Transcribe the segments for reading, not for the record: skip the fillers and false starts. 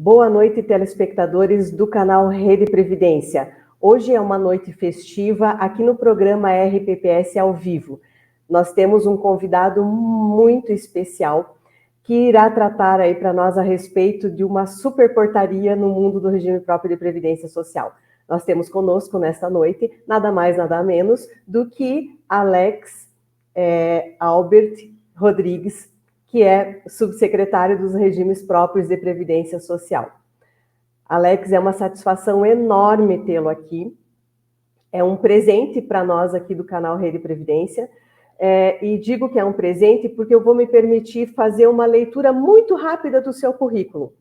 Boa noite, telespectadores do canal Rede Previdência. Hoje é uma noite festiva aqui no programa RPPS ao vivo. Nós temos um convidado muito especial que irá tratar aí para nós a respeito de uma super portaria no mundo do regime próprio de previdência social. Nós temos conosco nesta noite nada mais, nada menos do que Alex Albert Rodrigues, que é subsecretário dos regimes próprios de previdência social. Alex, é uma satisfação enorme tê-lo aqui. É um presente para nós aqui do canal Rede Previdência. E digo que é um presente porque eu vou me permitir fazer uma leitura muito rápida do seu currículo.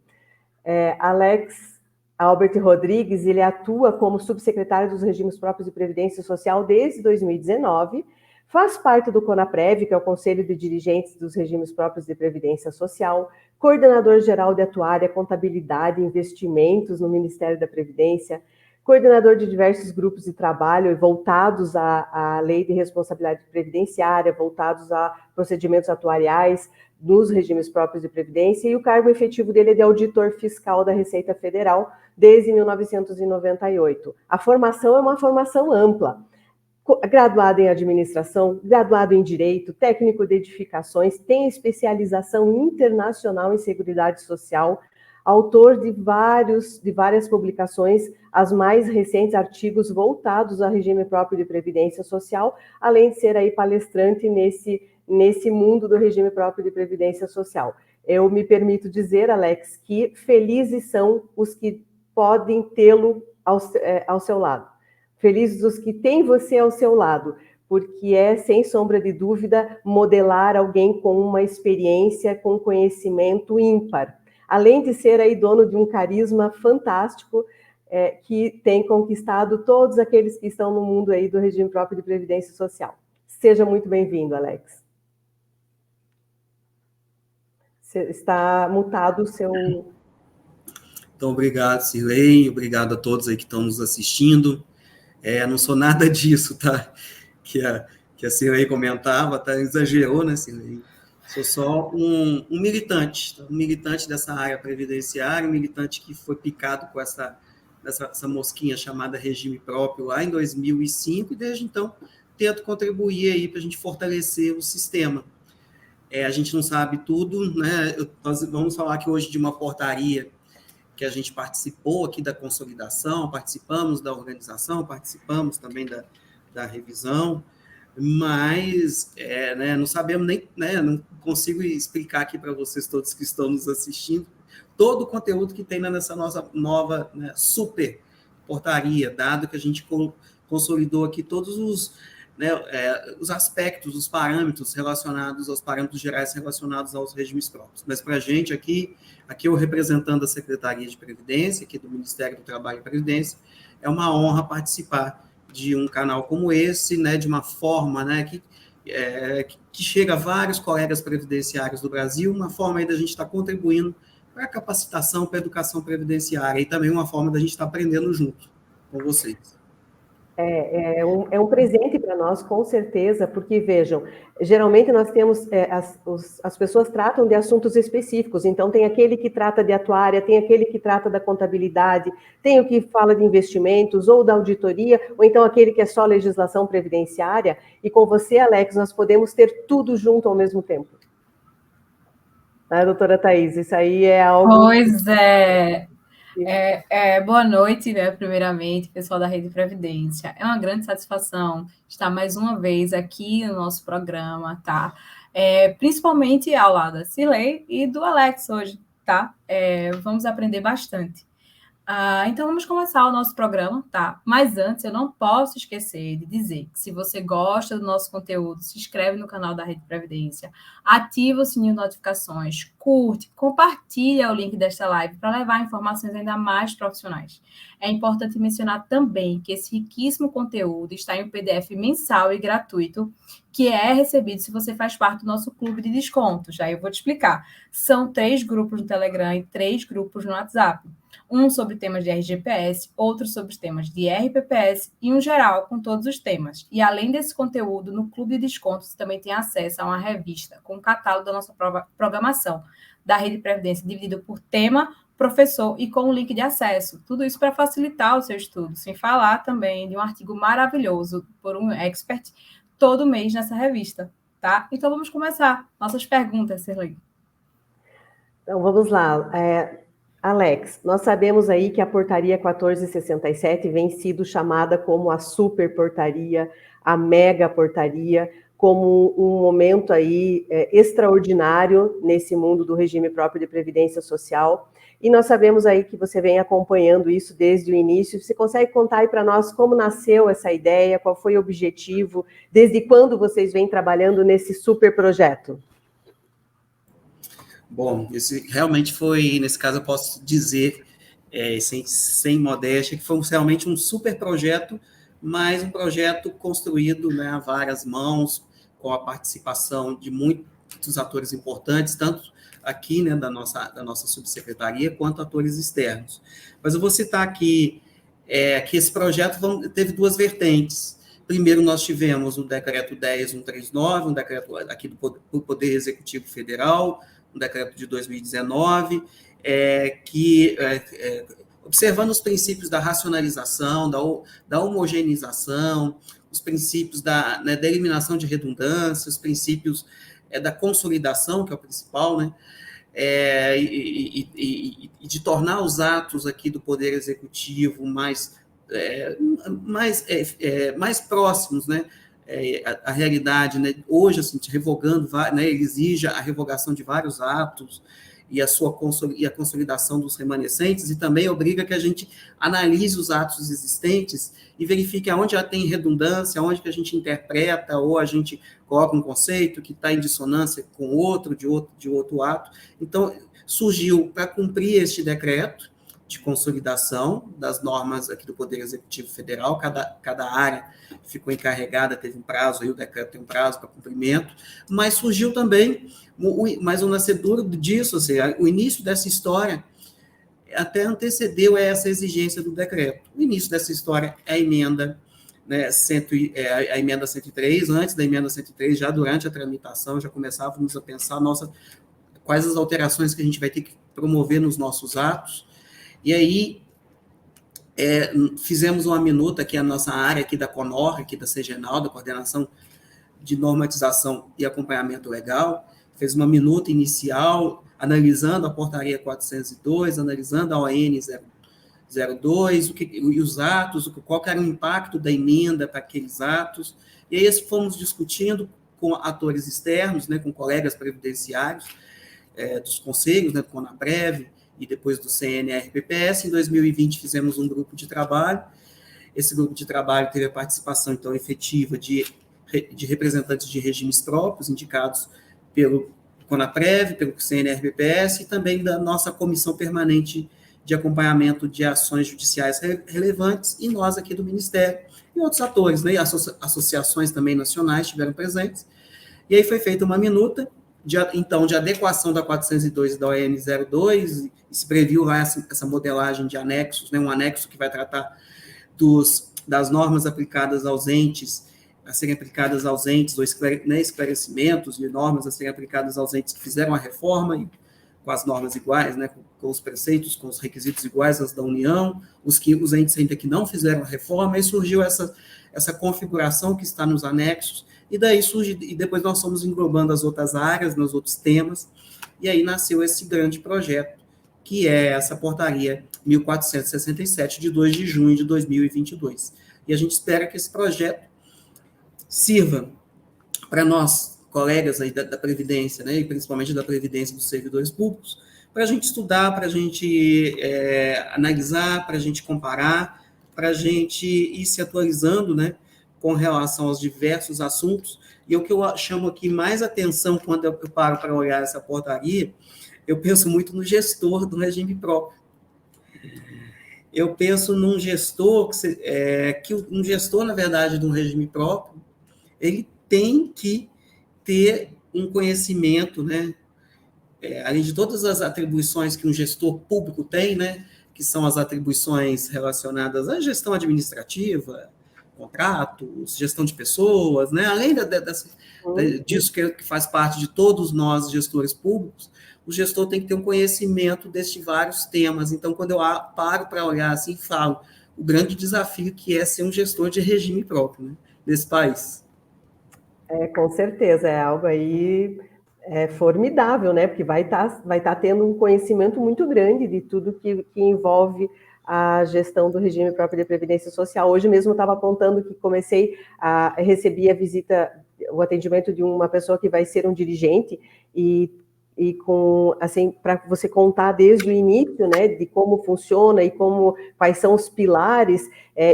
Alex Albert Rodrigues, ele atua como subsecretário dos regimes próprios de previdência social desde 2019, faz parte do CONAPREV, que é o Conselho de Dirigentes dos Regimes Próprios de Previdência Social, coordenador-geral de atuária, contabilidade e investimentos no Ministério da Previdência, coordenador de diversos grupos de trabalho voltados à lei de responsabilidade previdenciária, voltados a procedimentos atuariais nos regimes próprios de previdência, e o cargo efetivo dele é de auditor fiscal da Receita Federal desde 1998. A formação é uma formação ampla. Graduado em administração, graduado em direito, técnico de edificações, tem especialização internacional em seguridade social, autor de várias publicações, as mais recentes artigos voltados ao regime próprio de previdência social, além de ser aí palestrante nesse mundo do regime próprio de previdência social. Eu me permito dizer, Alex, que felizes são os que podem tê-lo ao seu lado. Felizes os que têm você ao seu lado, porque é, sem sombra de dúvida, modelar alguém com uma experiência, com conhecimento ímpar. Além de ser aí dono de um carisma fantástico, que tem conquistado todos aqueles que estão no mundo aí do regime próprio de previdência social. Seja muito bem-vindo, Alex. Você está mutado o seu... Então, obrigado, Cirlei, obrigado a todos aí que estão nos assistindo. Não sou nada disso, tá? Que a Cirlei comentava, tá? Exagerou, né, Cirlei? Sou só um militante, tá? Um militante dessa área previdenciária, um militante que foi picado com essa mosquinha chamada regime próprio lá em 2005, e desde então tento contribuir aí para a gente fortalecer o sistema. A gente não sabe tudo, né? Nós vamos falar aqui hoje de uma portaria que a gente participou aqui da consolidação, participamos da organização, participamos também da revisão, mas não sabemos nem, não consigo explicar aqui para vocês todos que estão nos assistindo, todo o conteúdo que tem nessa nossa nova super portaria, dado que a gente consolidou aqui todos os aspectos, os parâmetros relacionados aos parâmetros gerais relacionados aos regimes próprios. Mas para a gente aqui eu representando a Secretaria de Previdência, aqui do Ministério do Trabalho e Previdência, é uma honra participar de um canal como esse, de uma forma que chega a vários colegas previdenciários do Brasil, uma forma aí da gente estar contribuindo para a capacitação, para a educação previdenciária, e também uma forma da gente estar aprendendo junto com vocês. É um presente para nós, com certeza, porque, vejam, geralmente nós temos, as pessoas tratam de assuntos específicos, então tem aquele que trata de atuária, tem aquele que trata da contabilidade, tem o que fala de investimentos, ou da auditoria, ou então aquele que é só legislação previdenciária, e com você, Alex, nós podemos ter tudo junto ao mesmo tempo. Né, doutora Thaís? Isso aí é algo... Pois é. Boa noite, primeiramente, pessoal da Rede Previdência. É uma grande satisfação estar mais uma vez aqui no nosso programa, tá? Principalmente ao lado da Cirlei e do Alex hoje, tá? Vamos aprender bastante. Então, vamos começar o nosso programa, tá? Mas antes, eu não posso esquecer de dizer que se você gosta do nosso conteúdo, se inscreve no canal da Rede Previdência, ativa o sininho de notificações, curte, compartilha o link desta live para levar informações ainda mais profissionais. É importante mencionar também que esse riquíssimo conteúdo está em um PDF mensal e gratuito, que é recebido se você faz parte do nosso clube de descontos. Aí eu vou te explicar. São 3 grupos no Telegram e 3 grupos no WhatsApp. Um sobre temas de RGPS, outro sobre temas de RPPS e um geral com todos os temas. E além desse conteúdo, no Clube de Descontos você também tem acesso a uma revista com o catálogo da nossa programação da Rede Previdência, dividido por tema, professor e com o link de acesso. Tudo isso para facilitar o seu estudo, sem falar também de um artigo maravilhoso por um expert todo mês nessa revista, tá? Então, vamos começar nossas perguntas, Sirlei. Então, vamos lá. Alex, nós sabemos aí que a portaria 1467 vem sido chamada como a super portaria, a mega portaria, como um momento aí extraordinário nesse mundo do regime próprio de previdência social. E nós sabemos aí que você vem acompanhando isso desde o início. Você consegue contar aí para nós como nasceu essa ideia, qual foi o objetivo, desde quando vocês vêm trabalhando nesse super projeto? Bom, esse realmente foi, nesse caso eu posso dizer, sem modéstia, que foi realmente um super projeto, mas um projeto construído, né, a várias mãos, com a participação de muitos atores importantes, tanto aqui, né, da nossa subsecretaria, quanto atores externos. Mas eu vou citar aqui que esse projeto teve duas vertentes. Primeiro, nós tivemos o decreto 10.139, um decreto aqui do Poder Executivo Federal, um decreto de 2019, observando os princípios da racionalização, da homogeneização, os princípios da eliminação de redundância, os princípios da consolidação, que é o principal, né? E de tornar os atos aqui do Poder Executivo mais próximos, né? A realidade, né? Hoje, assim, revogando, né? Ele exige a revogação de vários atos e a consolidação dos remanescentes, e também obriga que a gente analise os atos existentes e verifique aonde já tem redundância, aonde que a gente interpreta ou a gente coloca um conceito que está em dissonância com outro, de outro ato. Então, surgiu para cumprir este decreto de consolidação das normas aqui do Poder Executivo Federal, cada área ficou encarregada, teve um prazo, aí o decreto tem um prazo para cumprimento, mas surgiu também, mas o nascedouro disso, ou seja, o início dessa história até antecedeu essa exigência do decreto. O início dessa história é a emenda, né, a emenda 103, antes da emenda 103, já durante a tramitação, já começávamos a pensar quais as alterações que a gente vai ter que promover nos nossos atos. E aí, fizemos uma minuta, que é a nossa área aqui da CONOR, aqui da CGENAL, da Coordenação de Normatização e Acompanhamento Legal, fez uma minuta inicial, analisando a portaria 402, analisando a ON 02, e os atos, qual era o impacto da emenda para aqueles atos, e aí fomos discutindo com atores externos, né, com colegas previdenciários, dos conselhos, né, do CONAPREV, e depois do CNRPPS. Em 2020, fizemos um grupo de trabalho. Esse grupo de trabalho teve a participação, então, efetiva de representantes de regimes próprios, indicados pelo CONAPREV, pelo CNRPPS, e também da nossa Comissão Permanente de Acompanhamento de Ações Judiciais Relevantes, e nós aqui do Ministério, e outros atores, né, associações também nacionais estiveram presentes. E aí foi feita uma minuta, de adequação da 402 e da ON 02, e se previu lá essa modelagem de anexos, né, um anexo que vai tratar das normas aplicadas aos entes, a serem aplicadas aos entes, ou esclarecimentos de normas a serem aplicadas aos entes que fizeram a reforma, e com as normas iguais, né, com os preceitos, com os requisitos iguais às da União, os entes ainda que não fizeram a reforma, e surgiu essa configuração que está nos anexos, e daí e depois nós fomos englobando as outras áreas, nos outros temas, e aí nasceu esse grande projeto, que é essa portaria 1467, de 2 de junho de 2022. E a gente espera que esse projeto sirva para nós, colegas aí da Previdência, né, e principalmente da Previdência dos servidores públicos, para a gente estudar, para a gente analisar, para a gente comparar, para a gente ir se atualizando, né, com relação aos diversos assuntos. E o que eu chamo aqui mais atenção quando eu paro para olhar essa portaria, eu penso muito no gestor do regime próprio. Eu penso num gestor, um gestor, na verdade, de um regime próprio, ele tem que ter um conhecimento, né, além de todas as atribuições que um gestor público tem, né, que são as atribuições relacionadas à gestão administrativa, contratos, gestão de pessoas, né? Além disso que faz parte de todos nós, gestores públicos, o gestor tem que ter um conhecimento destes vários temas. Então, quando eu paro para olhar assim, falo o grande desafio que é ser um gestor de regime próprio, né, desse país. Com certeza, é algo aí formidável, né? Porque vai tá tendo um conhecimento muito grande de tudo que envolve a gestão do regime próprio de previdência social. Hoje mesmo eu estava contando que recebi a visita, o atendimento de uma pessoa que vai ser um dirigente e com, assim, para você contar desde o início, né, de como funciona e quais são os pilares,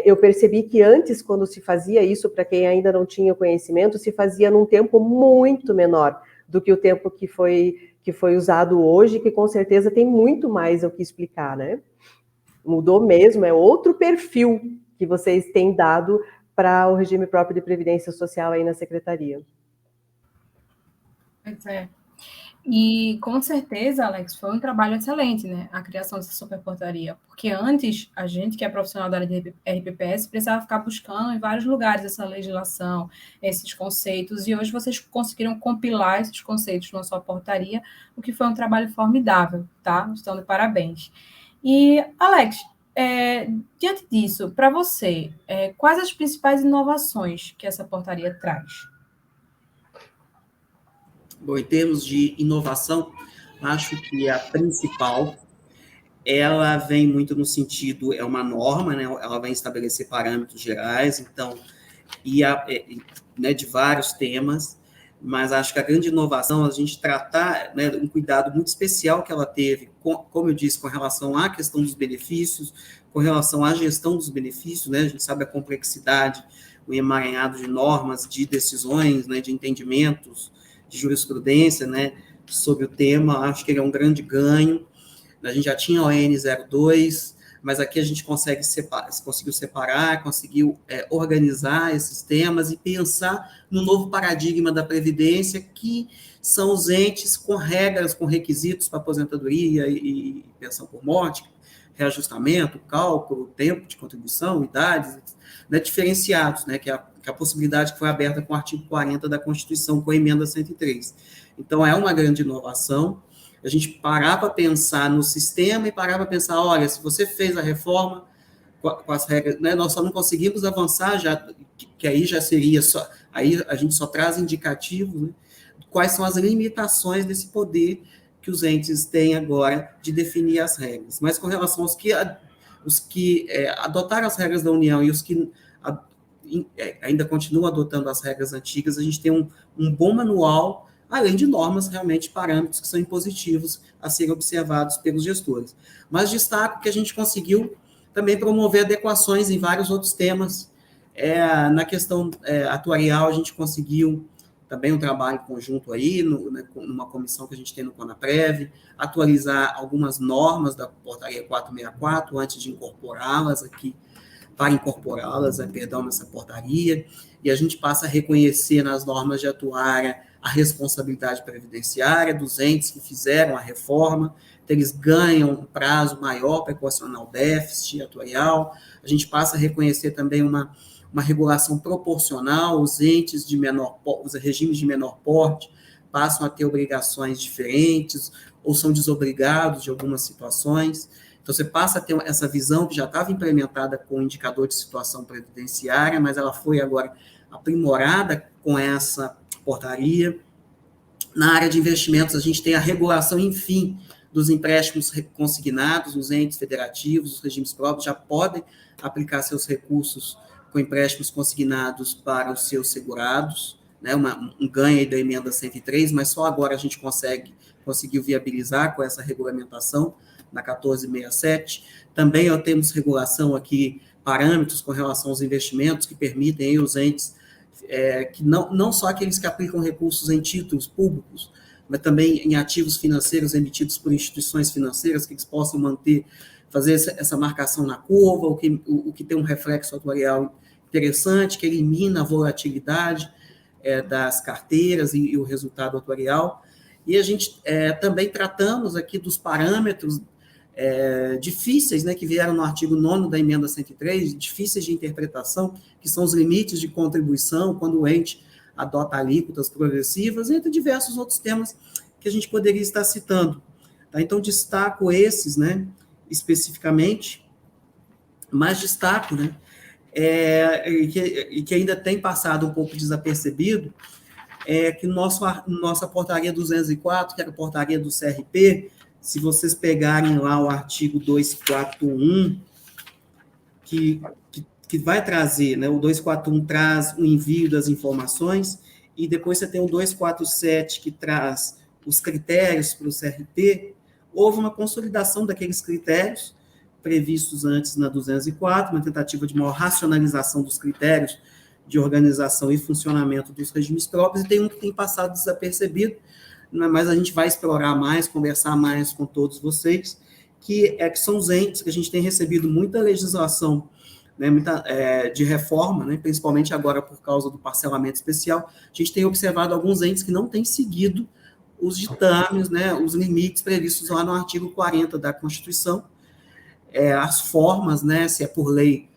eu percebi que antes, quando se fazia isso, para quem ainda não tinha conhecimento, se fazia num tempo muito menor do que o tempo que foi usado hoje, que com certeza tem muito mais o que explicar, né? Mudou mesmo, é outro perfil que vocês têm dado para o regime próprio de previdência social aí na secretaria. Pois é. E, com certeza, Alex, foi um trabalho excelente, né, a criação dessa superportaria, porque antes, a gente que é profissional da área de RPPS precisava ficar buscando em vários lugares essa legislação, esses conceitos, e hoje vocês conseguiram compilar esses conceitos numa só portaria, o que foi um trabalho formidável, tá? Estão de parabéns. E, Alex, diante disso, para você, quais as principais inovações que essa portaria traz? Bom, em termos de inovação, acho que a principal, ela vem muito no sentido, é uma norma, né? Ela vai estabelecer parâmetros gerais, então, né, de vários temas, mas acho que a grande inovação é a gente tratar, né, um cuidado muito especial que ela teve, como eu disse, com relação à questão dos benefícios, com relação à gestão dos benefícios, né? A gente sabe a complexidade, o emaranhado de normas, de decisões, né, de entendimentos, de jurisprudência, né, sobre o tema. Acho que ele é um grande ganho. A gente já tinha a ON 02, mas aqui a gente conseguiu separar, conseguiu organizar esses temas e pensar no novo paradigma da Previdência, que são os entes com regras, com requisitos para aposentadoria e pensão por morte, reajustamento, cálculo, tempo de contribuição, idades, né, diferenciados, né, que é a possibilidade que foi aberta com o artigo 40 da Constituição, com a emenda 103. Então, é uma grande inovação, a gente parar para pensar no sistema e parar para pensar, olha, se você fez a reforma com as regras, né, nós só não conseguimos avançar, que aí já seria só, aí a gente só traz indicativos, né, quais são as limitações desse poder que os entes têm agora de definir as regras. Mas com relação aos que adotaram as regras da União e os que ainda continuam adotando as regras antigas, a gente tem um bom manual, além de normas, realmente, parâmetros que são impositivos a serem observados pelos gestores. Mas destaco que a gente conseguiu também promover adequações em vários outros temas. Na questão atuarial, a gente conseguiu também um trabalho conjunto aí, numa comissão que a gente tem no CONAPREV, atualizar algumas normas da portaria 464 antes de incorporá-las aqui, para incorporá-las, nessa portaria, e a gente passa a reconhecer nas normas de atuária a responsabilidade previdenciária dos entes que fizeram a reforma, então eles ganham um prazo maior para equacionar o déficit atuarial, a gente passa a reconhecer também uma regulação proporcional, os entes de os regimes de menor porte passam a ter obrigações diferentes, ou são desobrigados de algumas situações. Então, você passa a ter essa visão que já estava implementada com o indicador de situação previdenciária, mas ela foi agora aprimorada com essa portaria. Na área de investimentos, a gente tem a regulação, enfim, dos empréstimos consignados, os entes federativos, os regimes próprios já podem aplicar seus recursos com empréstimos consignados para os seus segurados, né, um ganho aí da emenda 103, mas só agora a gente conseguiu viabilizar com essa regulamentação na 1467. Também temos regulação aqui, parâmetros com relação aos investimentos que permitem aí os entes, que não só aqueles que aplicam recursos em títulos públicos, mas também em ativos financeiros emitidos por instituições financeiras, que eles possam fazer essa marcação na curva, o que tem um reflexo atuarial interessante, que elimina a volatilidade das carteiras e o resultado atuarial. E a gente também tratamos aqui dos parâmetros difíceis, né, que vieram no artigo 9º da emenda 103, difíceis de interpretação, que são os limites de contribuição, quando o ente adota alíquotas progressivas, entre diversos outros temas que a gente poderia estar citando. Tá? Então, destaco esses, né, especificamente, mas destaco, né, e que ainda tem passado um pouco desapercebido, que nossa portaria 204, que era a portaria do CRP, se vocês pegarem lá o artigo 241, que vai trazer, né, o 241 traz o envio das informações, e depois você tem o 247, que traz os critérios para o CRP. Houve uma consolidação daqueles critérios previstos antes na 204, uma tentativa de maior racionalização dos critérios de organização e funcionamento dos regimes próprios, e tem um que tem passado desapercebido, mas a gente vai explorar mais, conversar mais com todos vocês, que são os entes que a gente tem recebido muita legislação, né, de reforma, né, principalmente agora por causa do parcelamento especial. A gente tem observado alguns entes que não têm seguido os ditames, né, os limites previstos lá no artigo 40 da Constituição, as formas, né, se é por lei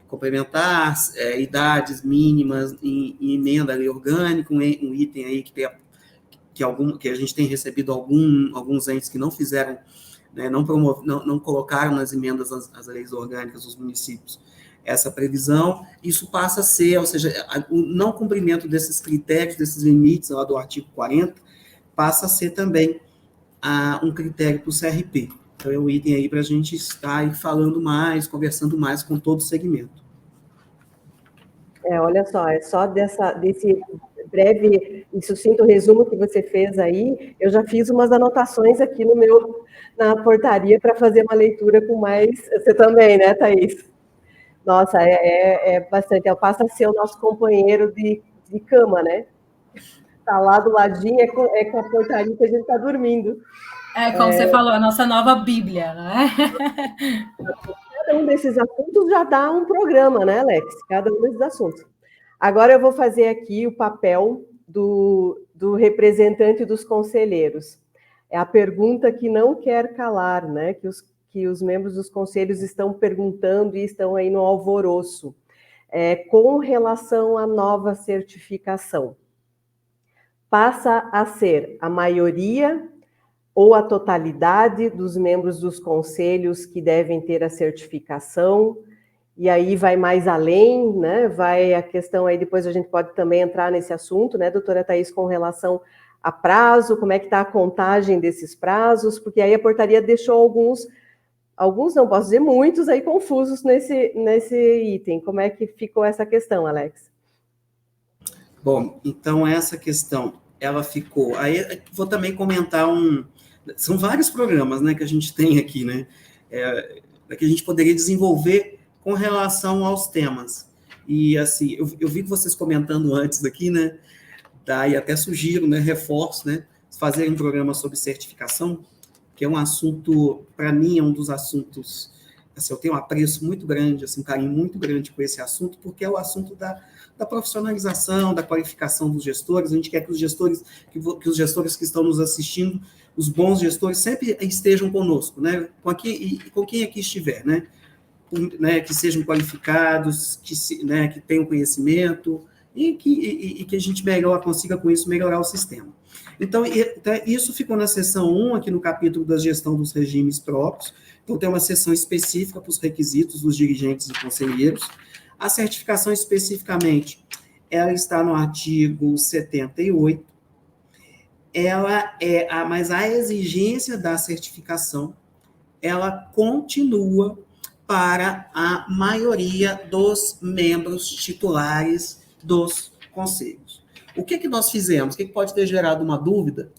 complementar, idades mínimas em emenda à lei orgânica, um item aí que a gente tem recebido alguns entes que não fizeram, né, não colocaram nas emendas às leis orgânicas dos municípios essa previsão. Isso passa a ser, ou seja, o não cumprimento desses critérios, desses limites lá do artigo 40, passa a ser também um critério para o CRP. Então, é um item aí para a gente estar aí falando mais, conversando mais com todo o segmento. Olha só, só desse breve e sucinto resumo que você fez aí, eu já fiz umas anotações aqui na portaria para fazer uma leitura com mais... Você também, né, Thaís? Nossa, bastante. Passa a ser o nosso companheiro de cama, né? Tá lá do ladinho, com a portaria que a gente está dormindo. Como você falou, a nossa nova Bíblia, né? Cada um desses assuntos já dá um programa, né, Alex? Cada um desses assuntos. Agora eu vou fazer aqui o papel do representante dos conselheiros. É a pergunta que não quer calar, né? Que os membros dos conselhos estão perguntando e estão aí no alvoroço. Com relação à nova certificação. Passa a ser a maioria ou a totalidade dos membros dos conselhos que devem ter a certificação, e aí vai mais além, né? Vai a questão aí, depois a gente pode também entrar nesse assunto, né, doutora Thaís, com relação a prazo, como é que está a contagem desses prazos, porque aí a portaria deixou alguns não posso dizer muitos aí confusos nesse item. Como é que ficou essa questão, Alex? Bom, então essa questão, ela ficou... Aí vou também comentar São vários programas, né, que a gente tem aqui, né, que a gente poderia desenvolver com relação aos temas. E, assim, eu vi que vocês comentando antes aqui, né, e até sugiro, né, reforço, né, fazerem um programa sobre certificação, que é um assunto, para mim, é um dos assuntos, assim, eu tenho um apreço muito grande, assim, um carinho muito grande com esse assunto, porque é o assunto da profissionalização, da qualificação dos gestores. A gente quer que os gestores que estão nos assistindo, os bons gestores, sempre estejam conosco, né? Com quem aqui estiver, né? Que sejam qualificados, que tenham conhecimento, e que a gente consiga com isso melhorar o sistema. Então, isso ficou na seção 1, aqui no capítulo da gestão dos regimes próprios. Então, tem uma seção específica para os requisitos dos dirigentes e conselheiros. A certificação, especificamente, ela está no artigo 78. Mas a exigência da certificação, ela continua para a maioria dos membros titulares dos conselhos. O que nós fizemos? O que pode ter gerado uma dúvida?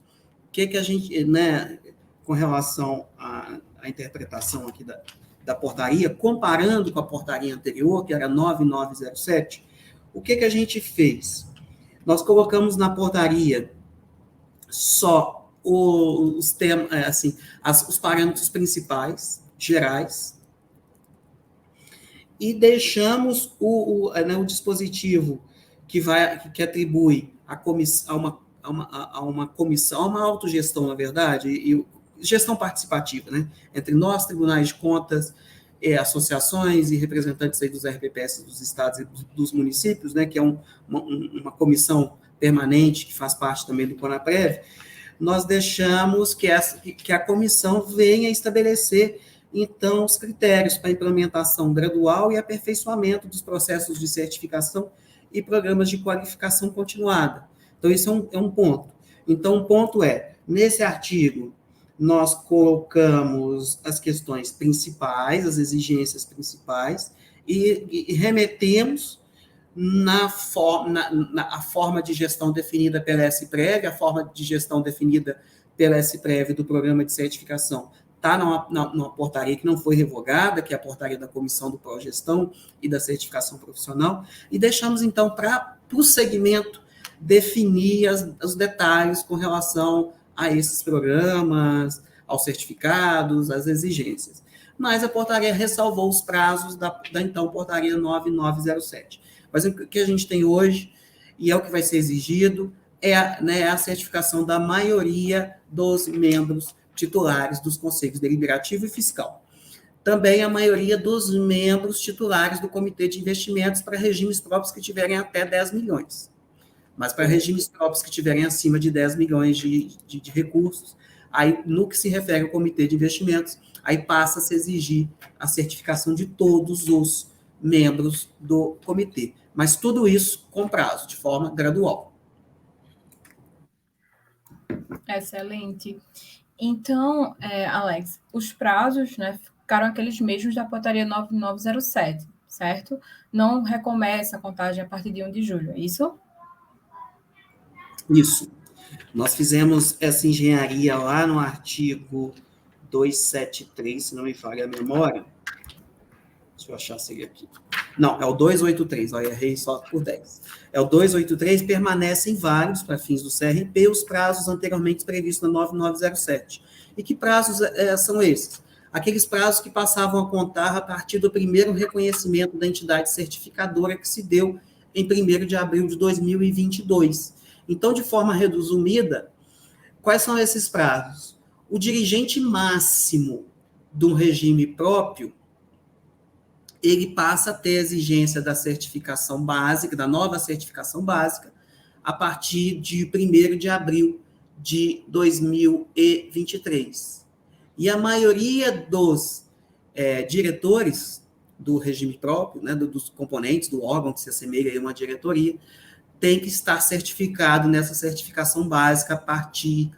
O que a gente, né, com relação à interpretação aqui da portaria, comparando com a portaria anterior, que era 9907, o que a gente fez? Nós colocamos na portaria só os parâmetros principais, gerais, e deixamos o dispositivo que atribui a uma comissão, a uma autogestão, na verdade, e gestão participativa, né? Entre nós, tribunais de contas, associações e representantes aí dos RPPS dos estados e dos municípios, né? Que é uma comissão permanente que faz parte também do CONAPREV, nós deixamos que a comissão venha estabelecer, então, os critérios para implementação gradual e aperfeiçoamento dos processos de certificação e programas de qualificação continuada. Então, isso é um ponto. Então, um ponto nesse artigo, nós colocamos as questões principais, as exigências principais, e remetemos a forma de gestão definida pela SPREV, a forma de gestão definida pela SPREV do programa de certificação está numa portaria que não foi revogada, que é a portaria da Comissão do Progestão e da Certificação Profissional, e deixamos, então, para o segmento definir os detalhes com relação a esses programas, aos certificados, às exigências. Mas a portaria ressalvou os prazos da então portaria 9907. Mas o que a gente tem hoje, e é o que vai ser exigido, é a certificação da maioria dos membros titulares dos conselhos deliberativo e fiscal. Também a maioria dos membros titulares do Comitê de Investimentos para regimes próprios que tiverem até 10 milhões. Mas para regimes próprios que tiverem acima de 10 milhões de recursos, aí, no que se refere ao Comitê de Investimentos, aí passa a se exigir a certificação de todos os membros do comitê. Mas tudo isso com prazo, de forma gradual. Excelente. Então, Alex, os prazos, né, ficaram aqueles mesmos da portaria 9907, certo? Não recomeça a contagem a partir de 1 de julho, é isso? Isso. Nós fizemos essa engenharia lá no artigo 273, se não me falha a memória. Deixa eu achar se ele aqui. Não, é o 283, eu errei só por 10. É o 283, permanecem válidos para fins do CRP os prazos anteriormente previstos na 9907. E que prazos são esses? Aqueles prazos que passavam a contar a partir do primeiro reconhecimento da entidade certificadora que se deu em 1º de abril de 2022. Então, de forma resumida, quais são esses prazos? O dirigente máximo de um regime próprio, ele passa a ter exigência da certificação básica, da nova certificação básica, a partir de 1º de abril de 2023. E a maioria dos diretores do regime próprio, né, dos componentes do órgão que se assemelha a uma diretoria, tem que estar certificado nessa certificação básica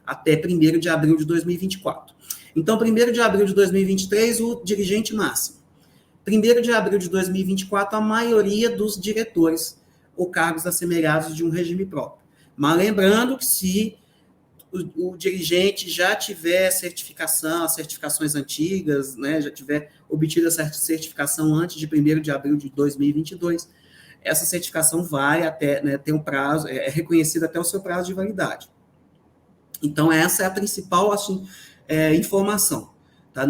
até 1º de abril de 2024. Então, 1º de abril de 2023, o dirigente máximo. 1º de abril de 2024, a maioria dos diretores ou cargos assemelhados de um regime próprio. Mas lembrando que se o dirigente já tiver certificação, as certificações antigas, né, já tiver obtido essa certificação antes de 1º de abril de 2022, essa certificação vai até, né, tem um prazo, é reconhecida até o seu prazo de validade. Então, essa é a principal informação. Tá?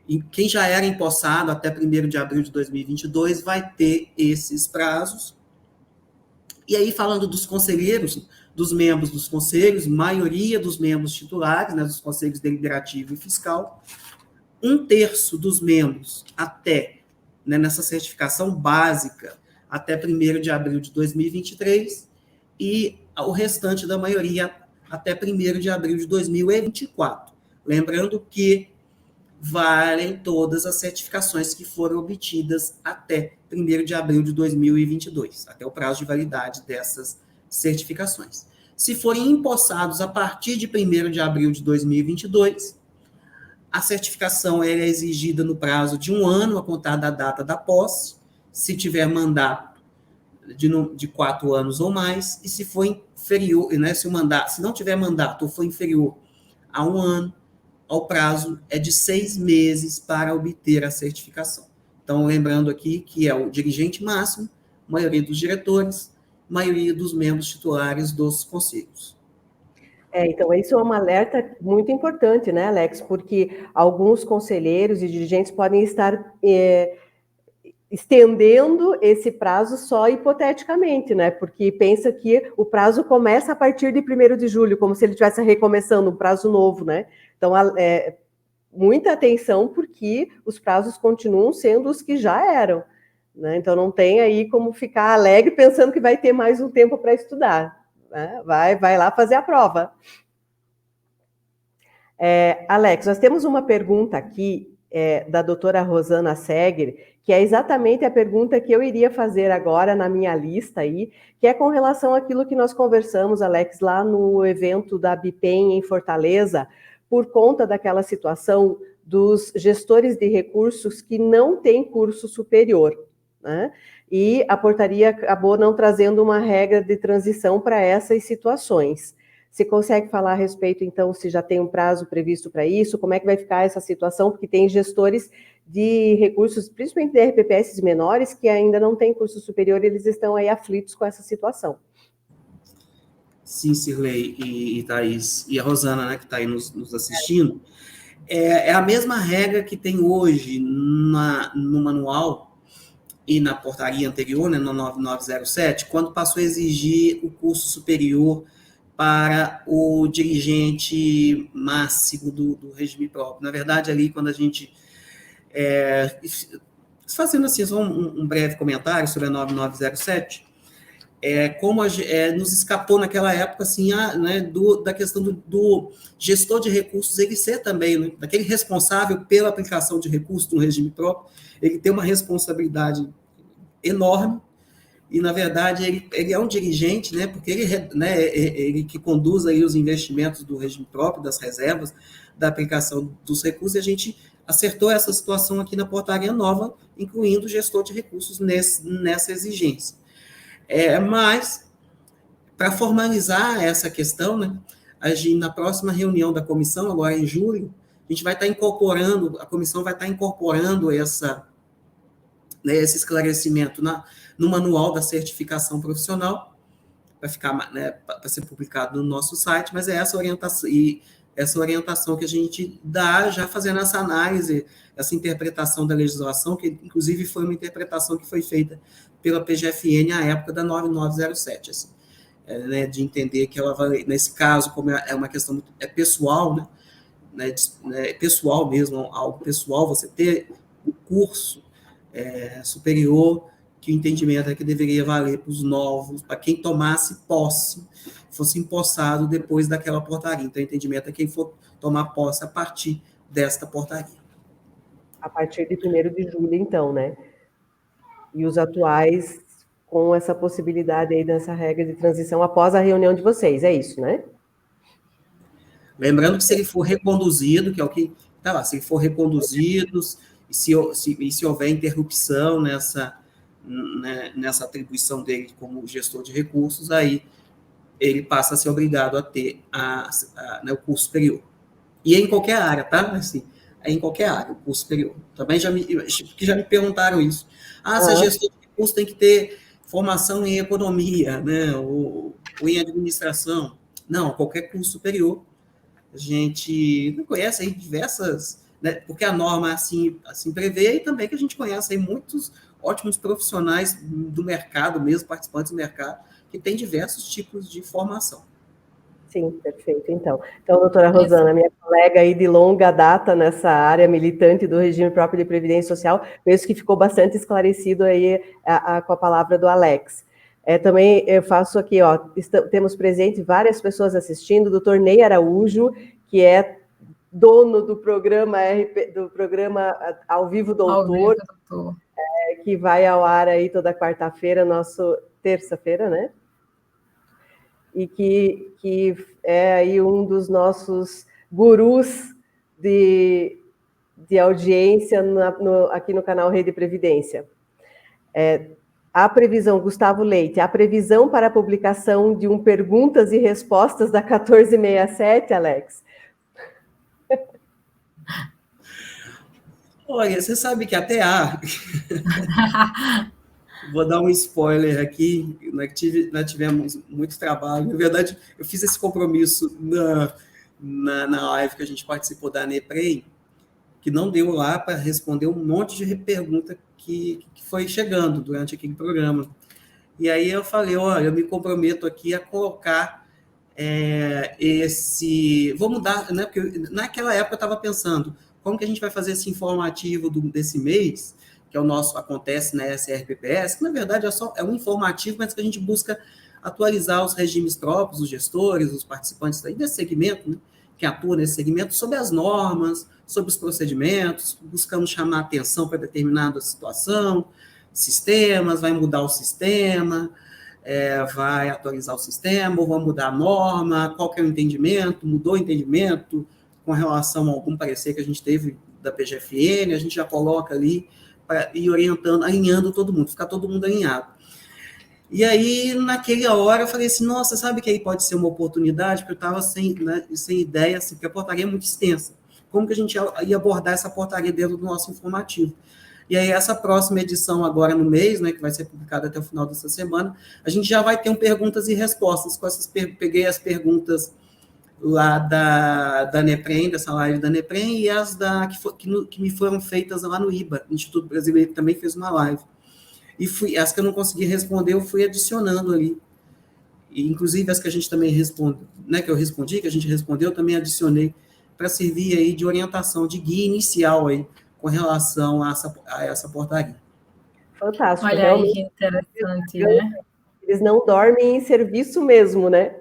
E quem já era empossado até 1º de abril de 2022 vai ter esses prazos. E aí, falando dos conselheiros, dos membros dos conselhos, maioria dos membros titulares, né, dos conselhos deliberativo e fiscal, 1/3 dos membros até, né, nessa certificação básica, até 1º de abril de 2023, e o restante da maioria até 1º de abril de 2024. Lembrando que valem todas as certificações que foram obtidas até 1º de abril de 2022, até o prazo de validade dessas certificações. Se forem empossados a partir de 1º de abril de 2022, a certificação é exigida no prazo de 1 ano a contar da data da posse, se tiver mandato de 4 anos ou mais, e se for inferior, né, se não tiver mandato ou for inferior a 1 ano, ao prazo é de 6 meses para obter a certificação. Então, lembrando aqui que é o dirigente máximo, maioria dos diretores, maioria dos membros titulares dos conselhos. Então, isso é um alerta muito importante, né, Alex? Porque alguns conselheiros e dirigentes podem estar estendendo esse prazo só hipoteticamente, né? Porque pensa que o prazo começa a partir de 1º de julho, como se ele estivesse recomeçando um prazo novo, né? Então, muita atenção, porque os prazos continuam sendo os que já eram, né? Então, não tem aí como ficar alegre pensando que vai ter mais um tempo para estudar, né? Vai lá fazer a prova. Alex, nós temos uma pergunta aqui da doutora Rosana Seger, que é exatamente a pergunta que eu iria fazer agora na minha lista aí, que é com relação àquilo que nós conversamos, Alex, lá no evento da BIPEM em Fortaleza, por conta daquela situação dos gestores de recursos que não têm curso superior, né? E a portaria acabou não trazendo uma regra de transição para essas situações. Você consegue falar a respeito, então, se já tem um prazo previsto para isso? Como é que vai ficar essa situação? Porque tem gestores de recursos, principalmente de RPPS menores, que ainda não têm curso superior, eles estão aí aflitos com essa situação. Sim, Cirlei e Thaís, e a Rosana, né, que está aí nos assistindo, é a mesma regra que tem hoje no manual e na portaria anterior, né, no 9907, quando passou a exigir o curso superior para o dirigente máximo do regime próprio. Na verdade, ali, quando a gente... fazendo assim, só um breve comentário sobre a 9907, como nos escapou naquela época, assim, né, da questão do gestor de recursos, ele ser também, né, daquele responsável pela aplicação de recursos no regime próprio, ele tem uma responsabilidade enorme, e, na verdade, ele é um dirigente, né, porque ele que conduz aí os investimentos do regime próprio, das reservas, da aplicação dos recursos, e a gente acertou essa situação aqui na portaria nova, incluindo o gestor de recursos nessa exigência. Mas, para formalizar essa questão, né, na próxima reunião da comissão, agora em julho, a gente vai estar incorporando, a comissão vai estar incorporando esse esclarecimento no manual da certificação profissional, vai ficar, né, para ser publicado no nosso site, mas é essa orientação que a gente dá, já fazendo essa análise, essa interpretação da legislação, que inclusive foi uma interpretação que foi feita pela PGFN à época da 9907, assim, né, de entender que ela vai, nesse caso, como é uma questão muito, pessoal, né, pessoal mesmo, algo pessoal, você ter o curso superior, que o entendimento é que deveria valer para os novos, para quem tomasse posse, fosse empossado depois daquela portaria. Então, o entendimento é quem for tomar posse a partir desta portaria. A partir de 1º de julho, então, né? E os atuais com essa possibilidade aí dessa regra de transição após a reunião de vocês, é isso, né? Lembrando que se ele for reconduzido, que é o que está lá, se ele for reconduzido, e se houver interrupção nessa atribuição dele como gestor de recursos, aí ele passa a ser obrigado a ter o curso superior. E é em qualquer área, tá? Assim, é em qualquer área, o curso superior. Também já me perguntaram isso. Se a gestor de recursos tem que ter formação em economia, né? ou em administração. Não, qualquer curso superior. A gente não conhece aí diversas... Né, porque a norma assim prevê, e também que a gente conhece aí muitos ótimos profissionais do mercado, mesmo participantes do mercado, que têm diversos tipos de formação. Sim, perfeito, então. Então, doutora Rosana, minha colega aí de longa data nessa área, militante do regime próprio de previdência social, penso que ficou bastante esclarecido aí com a palavra do Alex. Também eu faço aqui, temos presente várias pessoas assistindo, o doutor Ney Araújo, que é dono do programa Ao Vivo Doutor, que vai ao ar aí toda quarta-feira, terça-feira, né? E que é aí um dos nossos gurus de audiência aqui no canal Rede Previdência. A previsão, Gustavo Leite, a previsão para a publicação de perguntas e respostas da 1467, Alex? Olha, você sabe que até vou dar um spoiler aqui, nós tivemos muito trabalho. Na verdade, eu fiz esse compromisso na live que a gente participou da ANEPREM, que não deu lá para responder um monte de pergunta que foi chegando durante aquele programa. E aí eu falei, olha, eu me comprometo aqui a colocar Vou mudar, né? Porque naquela época eu estava pensando como que a gente vai fazer esse informativo desse mês, que é o nosso, acontece na SRPPS, que na verdade é um informativo, mas que a gente busca atualizar os regimes próprios, os gestores, os participantes desse segmento, né, que atua nesse segmento, sobre as normas, sobre os procedimentos, buscamos chamar atenção para determinada situação, sistemas, vai mudar o sistema, vai atualizar o sistema, ou vai mudar a norma, qual que é o entendimento, mudou o entendimento com relação a algum parecer que a gente teve da PGFN, a gente já coloca ali para ir orientando, alinhando todo mundo, ficar todo mundo alinhado. E aí, naquela hora, eu falei assim, nossa, sabe que aí pode ser uma oportunidade? Porque eu estava sem ideia, assim, porque a portaria é muito extensa. Como que a gente ia abordar essa portaria dentro do nosso informativo? E aí, essa próxima edição, agora no mês, né, que vai ser publicada até o final dessa semana, a gente já vai ter perguntas e respostas. Peguei as perguntas lá da NEPREM, dessa live da NEPREM, e as que me foram feitas lá no IBA, Instituto Brasileiro, que também fez uma live. E as que eu não consegui responder, eu fui adicionando ali. E, inclusive, as que a gente também responde, né, que eu respondi, que a gente respondeu, eu também adicionei para servir aí de orientação, de guia inicial aí, com relação a essa portaria. Fantástico. Olha realmente, aí que interessante, né? Eles não dormem em serviço mesmo, né?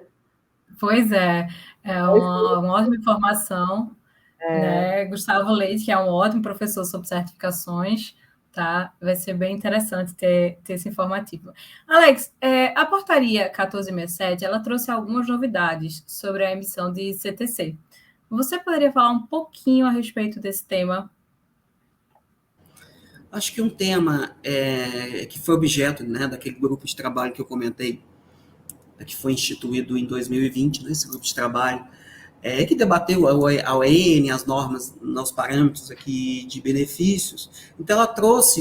Pois é uma ótima informação, né? Gustavo Leite, que é um ótimo professor sobre certificações, tá? Vai ser bem interessante ter esse informativo. Alex, a portaria 1467, ela trouxe algumas novidades sobre a emissão de CTC. Você poderia falar um pouquinho a respeito desse tema? Acho que um tema que foi objeto, né, daquele grupo de trabalho que eu comentei, que foi instituído em 2020, né, esse grupo de trabalho, que debateu a OEN, as normas, os parâmetros aqui de benefícios. Então, ela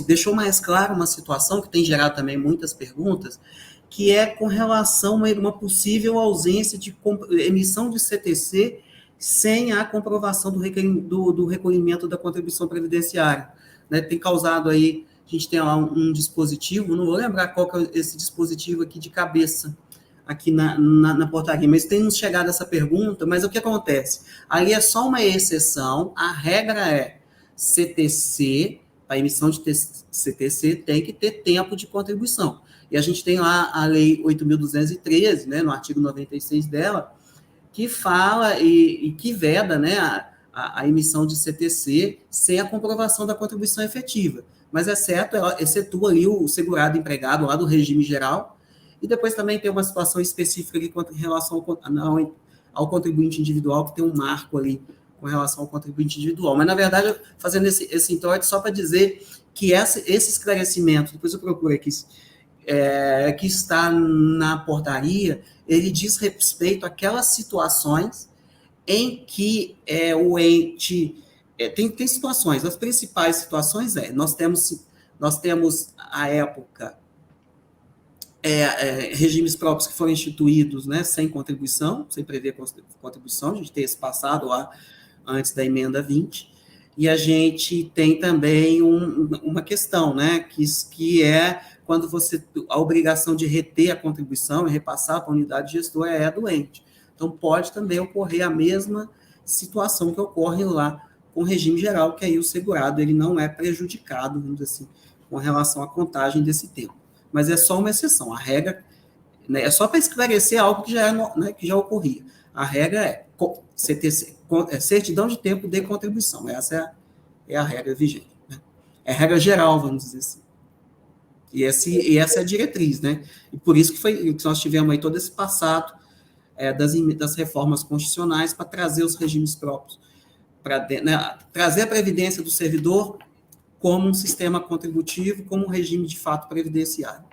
deixou mais claro uma situação que tem gerado também muitas perguntas, que é com relação a uma possível ausência de emissão de CTC sem a comprovação do recolhimento da contribuição previdenciária. Né? Tem causado aí, a gente tem lá um dispositivo, não vou lembrar qual que é esse dispositivo aqui de cabeça, aqui na portaria, mas tem nos chegado essa pergunta, mas o que acontece? Ali é só uma exceção, a regra é CTC, a emissão de CTC tem que ter tempo de contribuição. E a gente tem lá a Lei 8.213, né, no artigo 96 dela, que fala e que veda, né, a emissão de CTC sem a comprovação da contribuição efetiva. Mas ela excetua ali o segurado empregado lá do regime geral. E depois também tem uma situação específica ali em relação ao contribuinte individual, que tem um marco ali com relação ao contribuinte individual. Mas, na verdade, fazendo esse introito só para dizer que esse esclarecimento, depois eu procuro aqui, que está na portaria, ele diz respeito àquelas situações em que o ente... tem situações, as principais situações nós temos a época... regimes próprios que foram instituídos, né, sem contribuição, sem prever contribuição, a gente tem esse passado lá antes da emenda 20, e a gente tem também uma questão, né, que é quando a obrigação de reter a contribuição e repassar para a unidade gestora é doente. Então, pode também ocorrer a mesma situação que ocorre lá com o regime geral, que aí o segurado ele não é prejudicado, vamos dizer assim, com relação à contagem desse tempo. Mas é só uma exceção. A regra, né, é só para esclarecer algo que que já ocorria. A regra é CTC, certidão de tempo de contribuição. Essa é a regra vigente. Né? É a regra geral, vamos dizer assim. E essa é a diretriz, né? E por isso que nós tivemos aí todo esse passado das reformas constitucionais para trazer os regimes próprios, né, trazer a previdência do servidor como um sistema contributivo, como um regime de fato previdenciário.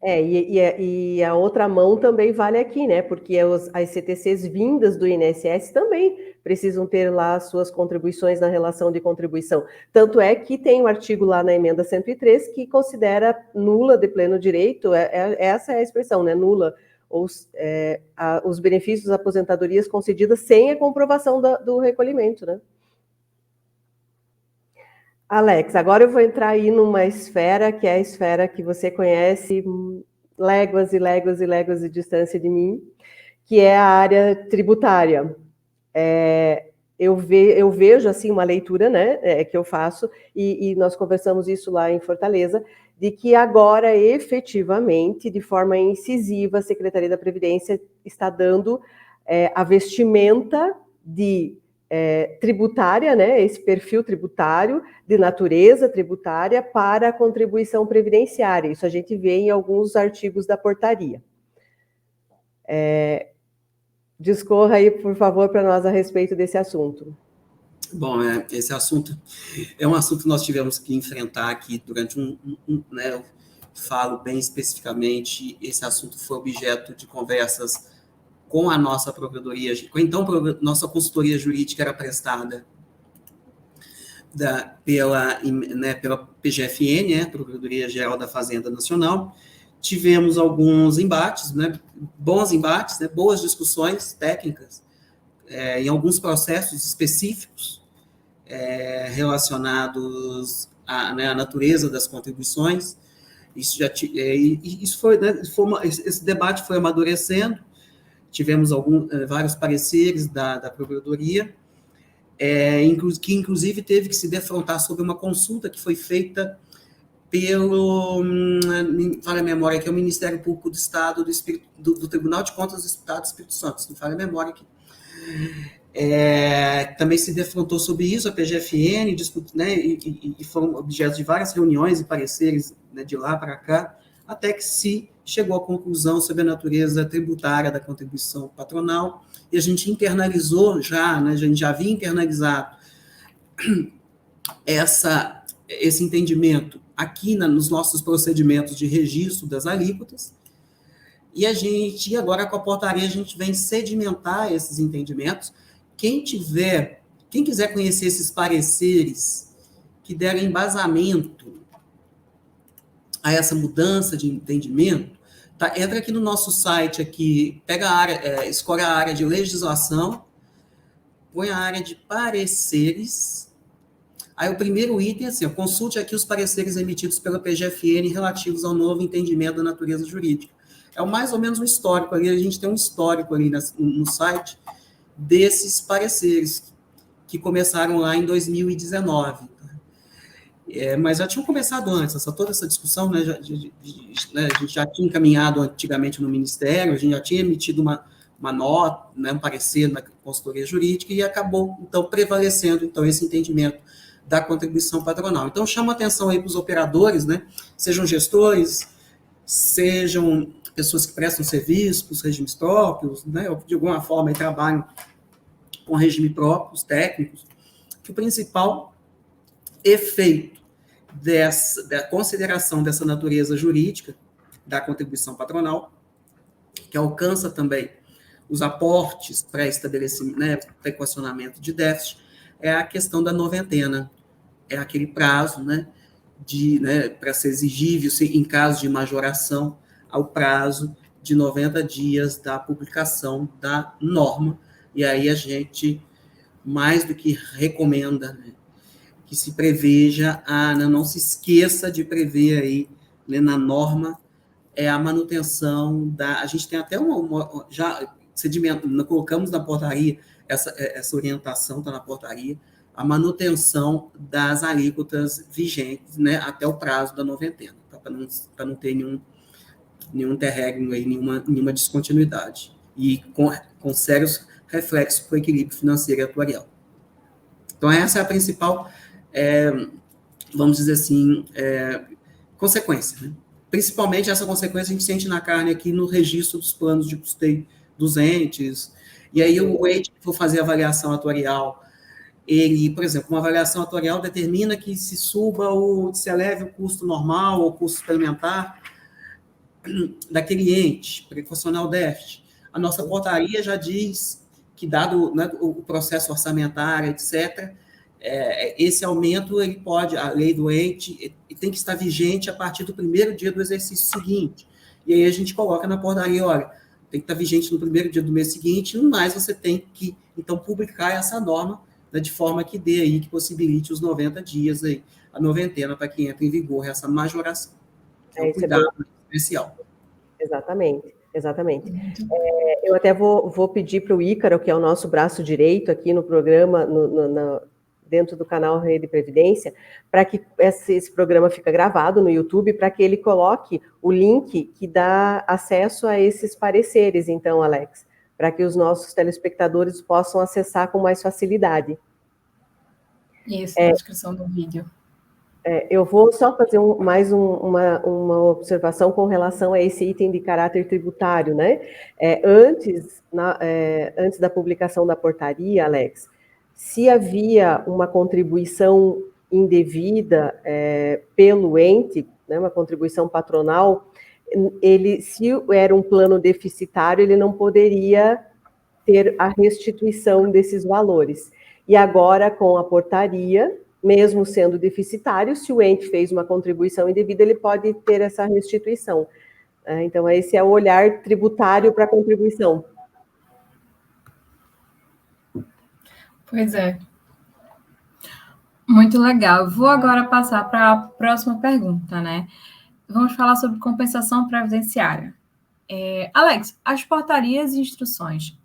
E a outra mão também vale aqui, né? Porque as CTCs vindas do INSS também precisam ter lá suas contribuições na relação de contribuição. Tanto é que tem um artigo lá na emenda 103 que considera nula de pleno direito, essa é a expressão, né? Nula, os benefícios das aposentadorias concedidas sem a comprovação do recolhimento, né? Alex, agora eu vou entrar aí numa esfera que é a esfera que você conhece léguas e léguas e léguas de distância de mim, que é a área tributária. Eu vejo, assim, uma leitura, né, que eu faço, e nós conversamos isso lá em Fortaleza, de que agora, efetivamente, de forma incisiva, a Secretaria da Previdência está dando a vestimenta de tributária, né, esse perfil tributário, de natureza tributária, para a contribuição previdenciária. Isso a gente vê em alguns artigos da portaria. Discorra aí, por favor, para nós a respeito desse assunto. Bom, esse assunto é um assunto que nós tivemos que enfrentar aqui durante né, eu falo bem especificamente, esse assunto foi objeto de conversas com a nossa procuradoria, então nossa consultoria jurídica era prestada pela PGFN, né, Procuradoria Geral da Fazenda Nacional. Tivemos alguns embates, né, bons embates, né, boas discussões técnicas, em alguns processos específicos relacionados à natureza das contribuições. Esse debate foi amadurecendo. Tivemos vários pareceres da Procuradoria, que inclusive teve que se defrontar sobre uma consulta que foi feita não falha a memória, que é o Ministério Público do Estado do Tribunal de Contas do Estado do Espírito Santo, não falha a memória aqui. Também se defrontou sobre isso a PGFN, né, e foram objeto de várias reuniões e pareceres, né, de lá para cá, até que se chegou à conclusão sobre a natureza tributária da contribuição patronal, e a gente internalizou já, né, a gente já havia internalizado esse entendimento aqui nos nossos procedimentos de registro das alíquotas, e agora com a portaria a gente vem sedimentar esses entendimentos. Quem quiser conhecer esses pareceres que deram embasamento a essa mudança de entendimento, entra aqui no nosso site, aqui, pega escolhe a área de legislação, põe a área de pareceres. Aí o primeiro item é assim, consulte aqui os pareceres emitidos pela PGFN relativos ao novo entendimento da natureza jurídica. É mais ou menos um histórico ali, a gente tem um histórico ali no site desses pareceres que começaram lá em 2019. Mas já tinham começado antes, toda essa discussão, né, a gente já tinha encaminhado antigamente no Ministério, a gente já tinha emitido uma nota, né, um parecer na consultoria jurídica, e acabou, então, prevalecendo então, esse entendimento da contribuição patronal. Então, chama atenção aí para os operadores, né, sejam gestores, sejam pessoas que prestam serviço para os regimes próprios, né, ou de alguma forma aí, trabalham com regime próprio, os técnicos, que o principal efeito da consideração dessa natureza jurídica da contribuição patronal, que alcança também os aportes pré-estabelecimento, né, pré-equacionamento de déficit, é a questão da noventena. É aquele prazo, né, para ser exigível, em caso de majoração, ao prazo de 90 dias da publicação da norma. E aí a gente, mais do que recomenda, né, que se preveja, não se esqueça de prever aí, né, na norma, a manutenção a gente tem até já sedimento, colocamos na portaria, essa orientação está na portaria, a manutenção das alíquotas vigentes, né, até o prazo da noventena, para não ter nenhum interregno aí, nenhuma descontinuidade, e com sérios reflexos para o equilíbrio financeiro e atuarial. Então, essa é a principal, vamos dizer assim, consequência, né? Principalmente essa consequência a gente sente na carne aqui no registro dos planos de custeio dos entes, e aí o ente que for fazer avaliação atuarial, ele, por exemplo, uma avaliação atuarial determina que se eleve o custo normal ou custo suplementar daquele ente, para equacionar o déficit. A nossa portaria já diz que, dado, né, o processo orçamentário, etc., esse aumento, ele pode, a lei do ente, tem que estar vigente a partir do primeiro dia do exercício seguinte. E aí a gente coloca na portaria, olha, tem que estar vigente no primeiro dia do mês seguinte, mas você tem que, então, publicar essa norma, né, de forma que dê aí, que possibilite os 90 dias aí, a noventena, para que entre em vigor essa majoração. É um cuidado especial. Exatamente. Exatamente. Eu até vou pedir para o Ícaro, que é o nosso braço direito aqui no programa, dentro do canal Rede Previdência, para que esse programa fica gravado no YouTube, para que ele coloque o link que dá acesso a esses pareceres, então, Alex, para que os nossos telespectadores possam acessar com mais facilidade. Isso, na descrição do vídeo. Eu vou só fazer mais uma observação com relação a esse item de caráter tributário, né? Antes da publicação da portaria, Alex, se havia uma contribuição indevida pelo ente, né, uma contribuição patronal, se era um plano deficitário, ele não poderia ter a restituição desses valores. E agora, com a portaria, mesmo sendo deficitário, se o ente fez uma contribuição indevida, ele pode ter essa restituição. Então, esse é o olhar tributário para a contribuição. Pois é. Muito legal. Vou agora passar para a próxima pergunta, né? Vamos falar sobre compensação previdenciária. Alex, as portarias e instruções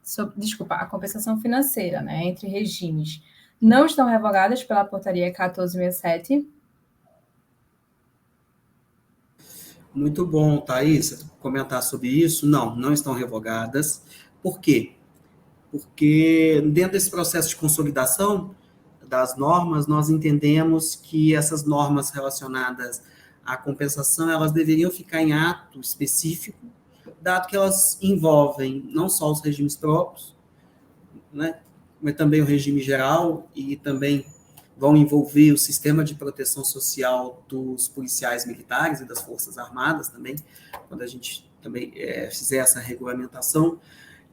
a compensação financeira, né, entre regimes, não estão revogadas pela portaria 1467? Muito bom, Thaís, comentar sobre isso. Não estão revogadas. Por quê? Porque dentro desse processo de consolidação das normas, nós entendemos que essas normas relacionadas à compensação, elas deveriam ficar em ato específico, dado que elas envolvem não só os regimes próprios, né, mas também o regime geral, e também vão envolver o sistema de proteção social dos policiais militares e das Forças Armadas também, quando a gente também fizer essa regulamentação.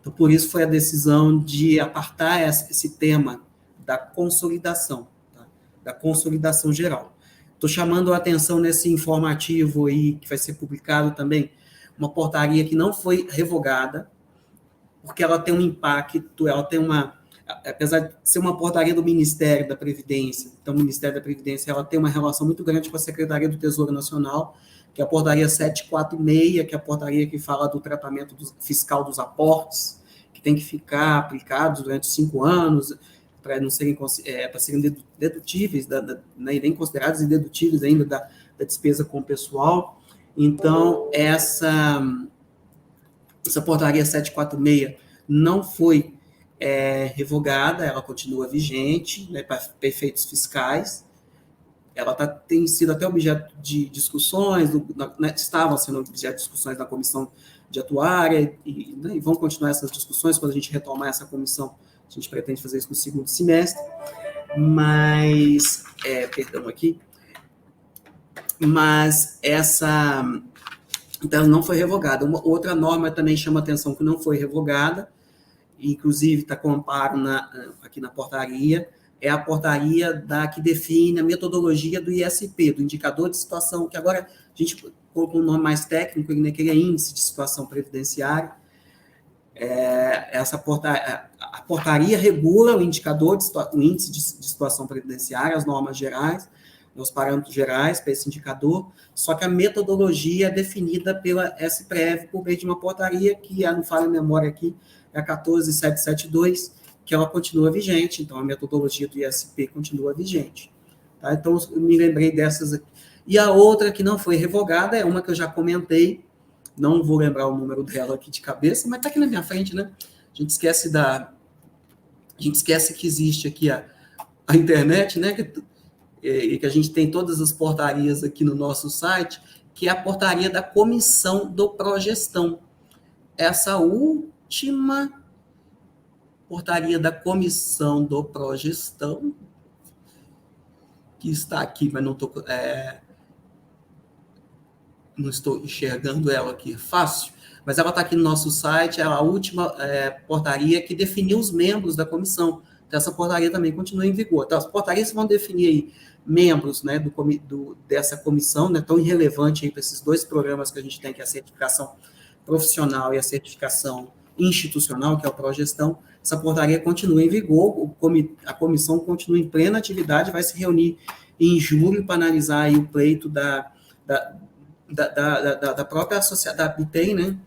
Então, por isso foi a decisão de apartar esse tema da consolidação, tá? Da consolidação geral. Estou chamando a atenção nesse informativo aí, que vai ser publicado também, uma portaria que não foi revogada, porque ela tem um impacto, ela tem apesar de ser uma portaria do Ministério da Previdência, então o Ministério da Previdência ela tem uma relação muito grande com a Secretaria do Tesouro Nacional, que é a portaria 746, que é a portaria que fala do tratamento fiscal dos aportes, que tem que ficar aplicados durante 5 anos, para não serem, para serem dedutíveis, né, nem considerados indedutíveis ainda da despesa com o pessoal. Então, essa portaria 746 não foi revogada, ela continua vigente, né, para efeitos fiscais. Ela tem sido até objeto de discussões, estavam sendo objeto de discussões na comissão de atuária, e vão continuar essas discussões quando a gente retomar essa comissão. A gente pretende fazer isso no segundo semestre, mas, mas então não foi revogada. Uma outra norma também chama atenção que não foi revogada, inclusive está com amparo aqui na portaria, é a portaria que define a metodologia do ISP, do indicador de situação, que agora a gente colocou um nome mais técnico, né, que é índice de situação previdenciária. A portaria regula o indicador, o índice de situação previdenciária, as normas gerais, os parâmetros gerais para esse indicador, só que a metodologia é definida pela SPREV por meio de uma portaria que, não falha a memória aqui, é a 14772, que ela continua vigente, então a metodologia do ISP continua vigente. Tá? Então, eu me lembrei dessas aqui. E a outra que não foi revogada é uma que eu já comentei, não vou lembrar o número dela aqui de cabeça, mas está aqui na minha frente, né? A gente esquece que existe aqui a internet, né? E que a gente tem todas as portarias aqui no nosso site, que é a portaria da Comissão do Progestão. Essa última portaria da Comissão do Progestão, que está aqui, mas não estou enxergando ela aqui fácil, mas ela está aqui no nosso site, é a última portaria que definiu os membros da comissão. Então, essa portaria também continua em vigor. Então, as portarias vão definir aí membros, né, dessa comissão, né, tão irrelevante para esses dois programas que a gente tem, que é a certificação profissional e a certificação institucional, que é o Progestão. Essa portaria continua em vigor, a comissão continua em plena atividade, vai se reunir em julho para analisar aí o pleito da própria associação, da BITEM, né,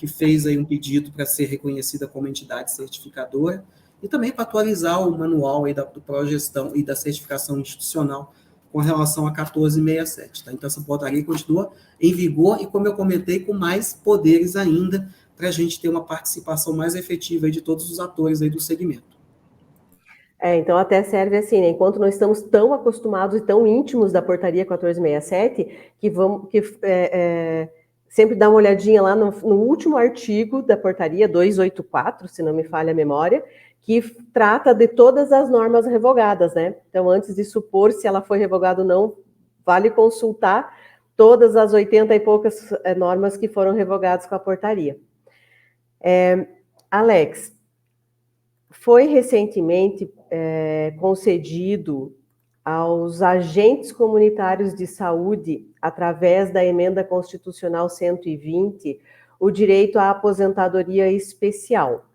que fez aí um pedido para ser reconhecida como entidade certificadora, e também para atualizar o manual aí do Progestão e da certificação institucional com relação a 1467. Tá? Então, essa portaria continua em vigor e, como eu comentei, com mais poderes ainda, para a gente ter uma participação mais efetiva aí de todos os atores aí do segmento. Então até serve assim, né? Enquanto nós estamos tão acostumados e tão íntimos da portaria 1467, sempre dá uma olhadinha lá no último artigo da portaria 284, se não me falha a memória, que trata de todas as normas revogadas, né? Então, antes de supor se ela foi revogada ou não, vale consultar todas as 80 e poucas normas que foram revogadas com a portaria. Alex, foi recentemente concedido aos agentes comunitários de saúde, através da emenda constitucional 120, o direito à aposentadoria especial.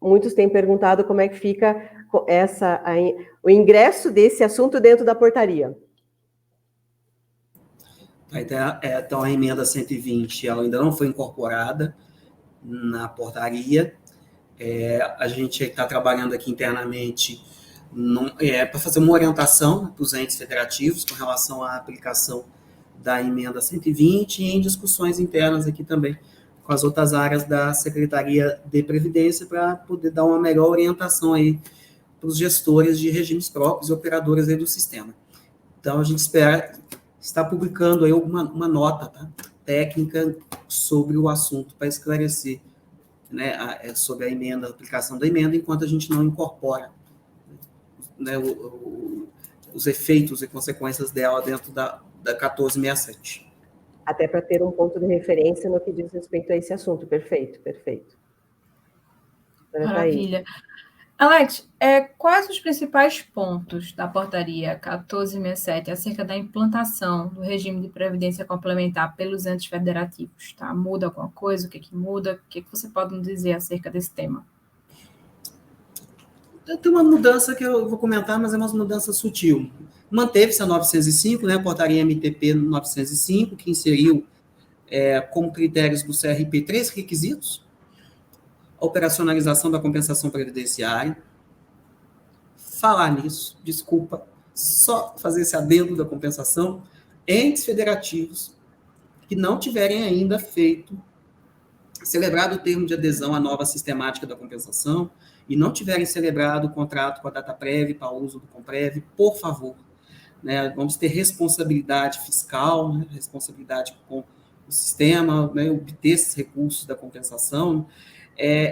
Muitos têm perguntado como é que fica o ingresso desse assunto dentro da portaria. Então, a emenda 120 ela ainda não foi incorporada na portaria. A gente está trabalhando aqui internamente para fazer uma orientação para os entes federativos com relação à aplicação da emenda 120 e em discussões internas aqui também com as outras áreas da Secretaria de Previdência para poder dar uma melhor orientação aí para os gestores de regimes próprios e operadores aí do sistema. Então, a gente espera estar publicando aí uma nota técnica sobre o assunto para esclarecer, né, sobre a emenda, a aplicação da emenda, enquanto a gente não incorpora, né, os efeitos e consequências dela dentro da 1467. Até para ter um ponto de referência no que diz respeito a esse assunto. Perfeito. Maravilha. Alex, quais os principais pontos da portaria 1467 acerca da implantação do regime de previdência complementar pelos entes federativos? Tá? Muda alguma coisa? O que muda? O que você pode nos dizer acerca desse tema? Tem uma mudança que eu vou comentar, mas é uma mudança sutil. Manteve-se a 905, né, a portaria MTP 905, que inseriu como critérios do CRP 3 requisitos: a operacionalização da compensação previdenciária. Falar nisso, desculpa, só fazer esse adendo da compensação, entes federativos que não tiverem ainda celebrado o termo de adesão à nova sistemática da compensação e não tiverem celebrado o contrato com a DataPrev para uso do Comprev, por favor, né, vamos ter responsabilidade fiscal, né, responsabilidade com o sistema, né, obter esses recursos da compensação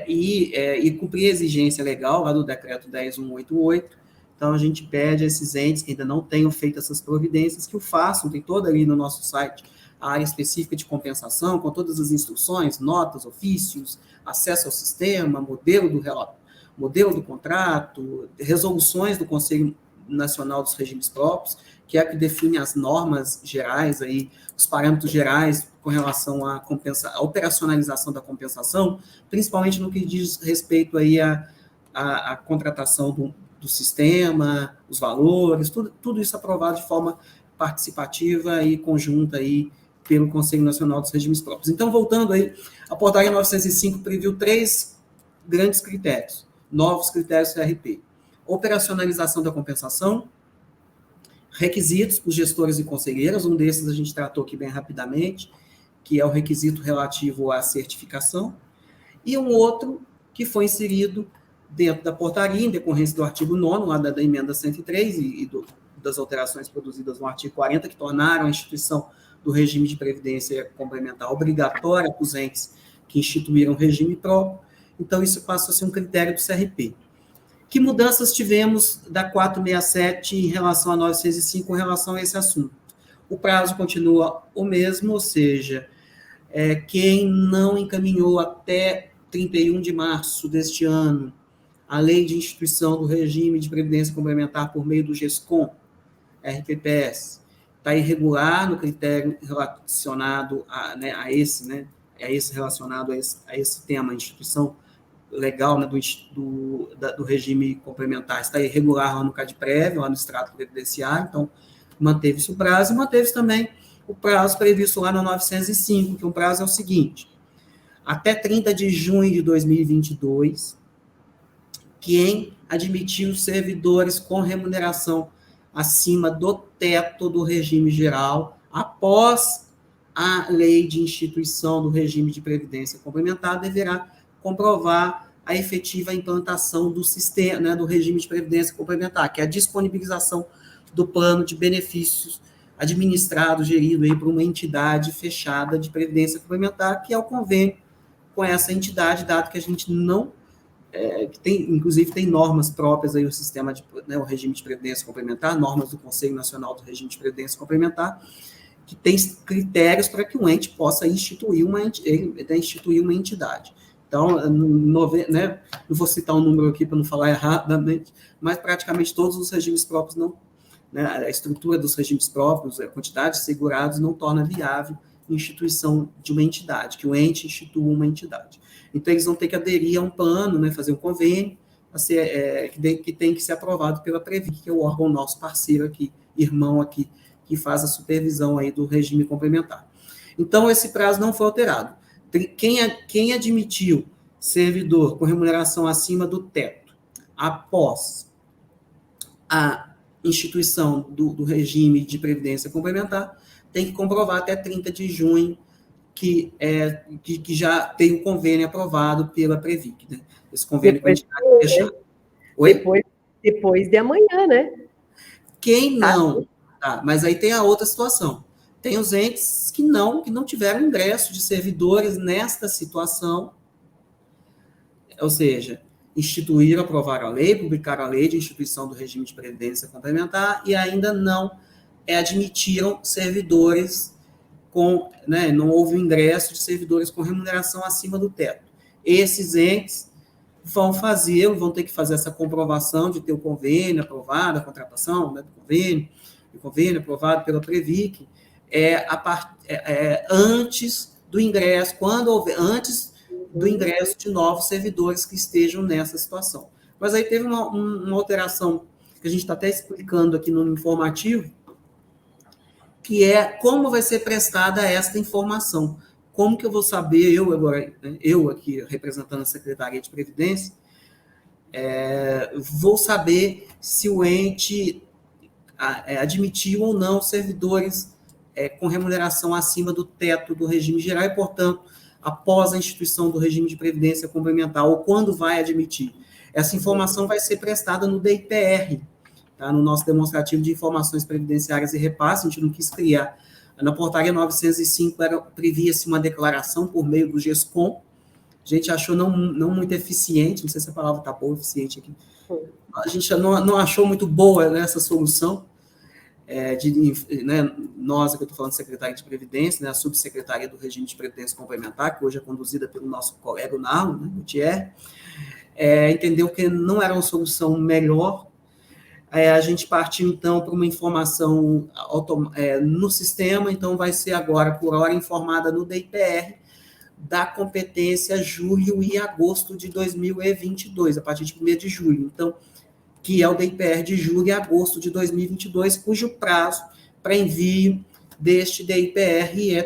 e cumprir a exigência legal lá do decreto 10.188. Então, a gente pede a esses entes que ainda não tenham feito essas providências que o façam. Tem toda ali no nosso site a área específica de compensação, com todas as instruções, notas, ofícios, acesso ao sistema, modelo do contrato, resoluções do Conselho Nacional dos Regimes Próprios, que é a que define as normas gerais, aí, os parâmetros gerais com relação à operacionalização da compensação, principalmente no que diz respeito aí à contratação do sistema, os valores, tudo isso aprovado de forma participativa e conjunta aí pelo Conselho Nacional dos Regimes Próprios. Então, voltando aí, a portaria 905 previu 3 grandes critérios, novos critérios CRP: operacionalização da compensação, requisitos para os gestores e conselheiros, um desses a gente tratou aqui bem rapidamente, que é o requisito relativo à certificação, e um outro que foi inserido dentro da portaria, em decorrência do artigo 9º, lá da emenda 103, das alterações produzidas no artigo 40, que tornaram a instituição do regime de previdência complementar obrigatória para os entes que instituíram o regime próprio. Então, isso passa a ser um critério do CRP. Que mudanças tivemos da 467 em relação a 905 com relação a esse assunto? O prazo continua o mesmo, ou seja, quem não encaminhou até 31 de março deste ano a lei de instituição do regime de previdência complementar por meio do GESCOM, RPPS, está irregular no critério relacionado a esse relacionado a esse tema, a instituição legal, né, do regime complementar está irregular lá no CadPrev, lá no extrato previdenciário. Então, manteve-se o prazo e manteve-se também o prazo previsto lá no 905, que o prazo é o seguinte: até 30 de junho de 2022, quem admitiu servidores com remuneração acima do teto do regime geral, após a lei de instituição do regime de previdência complementar, deverá comprovar a efetiva implantação do sistema, né, do regime de previdência complementar, que é a disponibilização do plano de benefícios administrado, gerido aí por uma entidade fechada de previdência complementar, que é o convênio com essa entidade, dado que a gente não inclusive tem normas próprias aí, o sistema né, o regime de previdência complementar, normas do Conselho Nacional do Regime de Previdência Complementar, que tem critérios para que o ente possa instituir uma entidade. Então, né, não vou citar um número aqui para não falar erradamente, mas praticamente todos os regimes próprios não, né, a estrutura dos regimes próprios, a quantidade de segurados não torna viável a instituição de uma entidade, que o ente institua uma entidade. Então, eles vão ter que aderir a um plano, né, fazer um convênio, que tem que ser aprovado pela Previc, que é o órgão nosso parceiro aqui, irmão aqui, que faz a supervisão aí do regime complementar. Então, esse prazo não foi alterado. Quem admitiu servidor com remuneração acima do teto, após a instituição do regime de previdência complementar, tem que comprovar até 30 de junho que já tem o convênio aprovado pela Previc, né? Esse convênio com a entidade fechada. Depois de amanhã, né? Quem não, tá, mas aí tem a outra situação. Tem os entes que não tiveram ingresso de servidores nesta situação, ou seja, instituíram, aprovaram a lei, publicaram a lei de instituição do regime de previdência complementar e ainda não admitiram servidores né, não houve o ingresso de servidores com remuneração acima do teto. Esses entes vão ter que fazer essa comprovação de ter o convênio aprovado, a contratação, né, o convênio aprovado pela Previc, antes do ingresso, antes do ingresso de novos servidores que estejam nessa situação. Mas aí teve uma alteração que a gente está até explicando aqui no informativo, que é como vai ser prestada esta informação. Como que eu vou saber, eu aqui representando a Secretaria de Previdência, vou saber se o ente admitiu ou não servidores com remuneração acima do teto do regime geral e, portanto, após a instituição do regime de previdência complementar, ou quando vai admitir. Essa informação vai ser prestada no DIPR, tá? No nosso demonstrativo de informações previdenciárias e repasse. A gente não quis criar. Na portaria 905 previa-se uma declaração por meio do GESCOM. A gente achou não muito eficiente, não sei se a palavra está boa, eficiente aqui. A gente não achou muito boa essa solução. Nós, que eu estou falando, secretária de Previdência, né, a subsecretaria do Regime de Previdência Complementar, que hoje é conduzida pelo nosso colega Narlo, né, Gutierrez, entendeu que não era uma solução melhor. A gente partiu, então, para uma informação no sistema, então vai ser agora, por hora, informada no DIPR, da competência julho e agosto de 2022, a partir de 1º de julho. Então, que é o DIPR de julho e agosto de 2022, cujo prazo para envio deste DIPR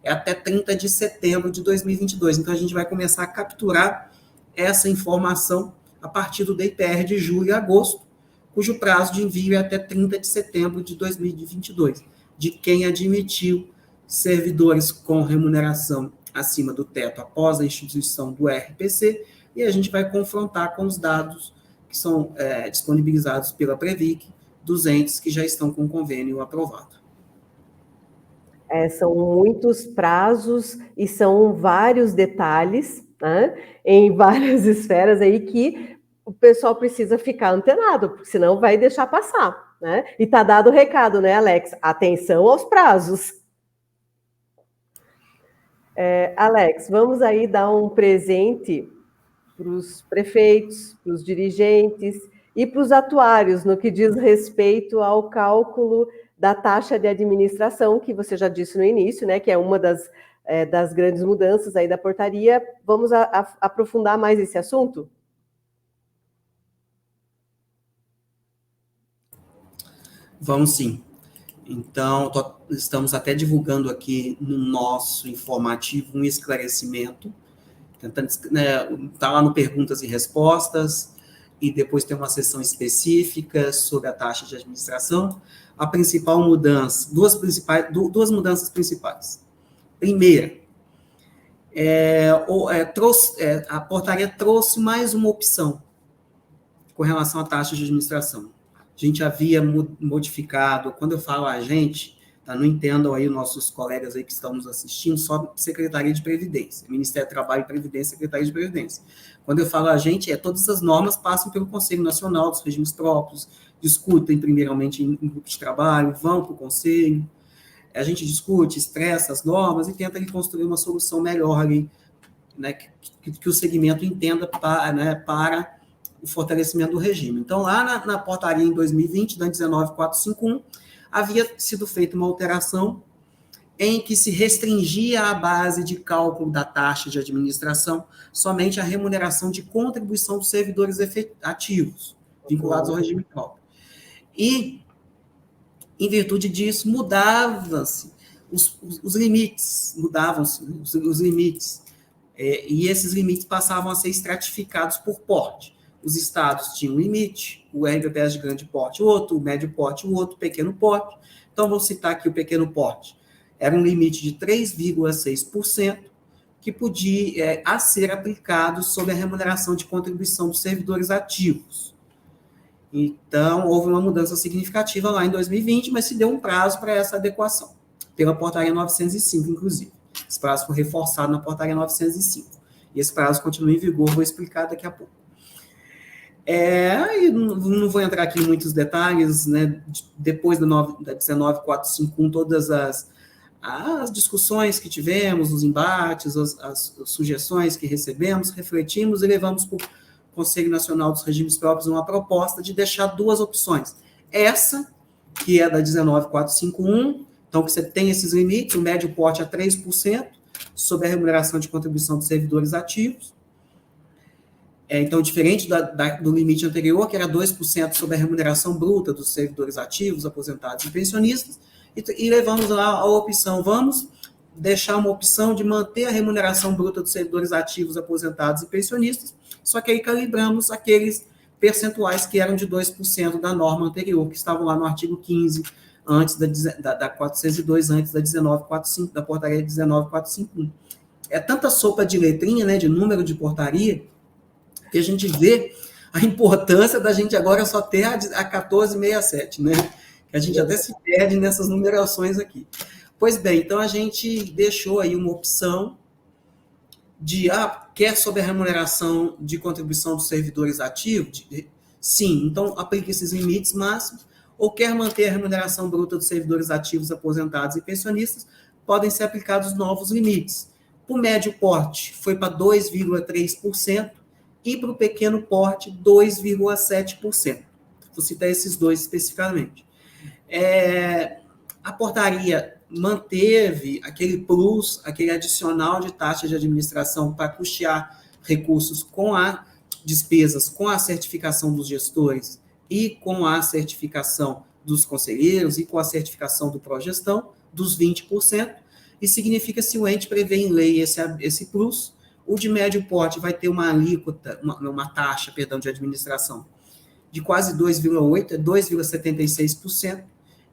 é até 30 de setembro de 2022. Então, a gente vai começar a capturar essa informação a partir do DIPR de julho e agosto, cujo prazo de envio é até 30 de setembro de 2022, de quem admitiu servidores com remuneração acima do teto após a instituição do RPC, e a gente vai confrontar com os dados que são disponibilizados pela Previc, dos entes que já estão com o convênio aprovado. São muitos prazos e são vários detalhes, né, em várias esferas aí que o pessoal precisa ficar antenado, porque senão vai deixar passar, né? E está dado o recado, né, Alex? Atenção aos prazos. Alex, vamos aí dar um presente para os prefeitos, para os dirigentes e para os atuários no que diz respeito ao cálculo da taxa de administração, que você já disse no início, né, que é uma das grandes mudanças aí da portaria. Vamos aprofundar mais esse assunto? Vamos sim. Então, estamos até divulgando aqui no nosso informativo um esclarecimento, tentando, né, tá lá no Perguntas e Respostas, e depois tem uma sessão específica sobre a taxa de administração. A principal mudança, duas mudanças principais. Primeira, a portaria trouxe mais uma opção com relação à taxa de administração. A gente havia modificado, quando eu falo a gente, tá, não entendam aí os nossos colegas aí que estão nos assistindo, só Secretaria de Previdência, Ministério do Trabalho e Previdência, Secretaria de Previdência. Quando eu falo a gente, todas as normas passam pelo Conselho Nacional dos Regimes Próprios, discutem primeiramente em grupo de trabalho, vão para o Conselho, a gente discute, estressa as normas e tenta construir uma solução melhor ali, né, que o segmento entenda para o fortalecimento do regime. Então, lá na portaria em 2020, da 19451, havia sido feita uma alteração em que se restringia a base de cálculo da taxa de administração somente à remuneração de contribuição dos servidores ativos, vinculados ao regime próprio. E, em virtude disso, mudavam-se os limites, e esses limites passavam a ser estratificados por porte. Os estados tinham um limite, o RBPS de grande porte, o outro, o médio porte, o outro, pequeno porte. Então, vou citar aqui o pequeno porte. Era um limite de 3,6% que podia a ser aplicado sobre a remuneração de contribuição dos servidores ativos. Então, houve uma mudança significativa lá em 2020, mas se deu um prazo para essa adequação, pela portaria 905, inclusive. Esse prazo foi reforçado na portaria 905. E esse prazo continua em vigor, vou explicar daqui a pouco. E não vou entrar aqui em muitos detalhes, né? Depois da 19451, todas as discussões que tivemos, os embates, as sugestões que recebemos, refletimos e levamos para o Conselho Nacional dos Regimes Próprios uma proposta de deixar duas opções. Essa, que é da 19451, então que você tem esses limites, o médio porte a 3%, sobre a remuneração de contribuição dos servidores ativos. Então, diferente do limite anterior, que era 2% sobre a remuneração bruta dos servidores ativos, aposentados e pensionistas, e levamos lá a opção, vamos deixar uma opção de manter a remuneração bruta dos servidores ativos, aposentados e pensionistas, só que aí calibramos aqueles percentuais que eram de 2% da norma anterior, que estavam lá no artigo 15, antes da 402, antes da 1945, da portaria 19451. É tanta sopa de letrinha, né, de número de portaria, que a gente vê a importância da gente agora só ter a 1467, né? Que a gente até se perde nessas numerações aqui. Pois bem, então a gente deixou aí uma opção de, quer sobre a remuneração de contribuição dos servidores ativos? Sim, então aplica esses limites máximos, ou quer manter a remuneração bruta dos servidores ativos, aposentados e pensionistas, podem ser aplicados novos limites. Para o médio porte, foi para 2,3%, e para o pequeno porte, 2,7%. Vou citar esses dois especificamente. A portaria manteve aquele plus, aquele adicional de taxa de administração para custear recursos com despesas com a certificação dos gestores e com a certificação dos conselheiros e com a certificação do pró-gestão, dos 20%, e significa, se o ente prevê em lei esse plus, o de médio porte vai ter uma alíquota, uma taxa, de administração de quase 2,8%, 2,76%,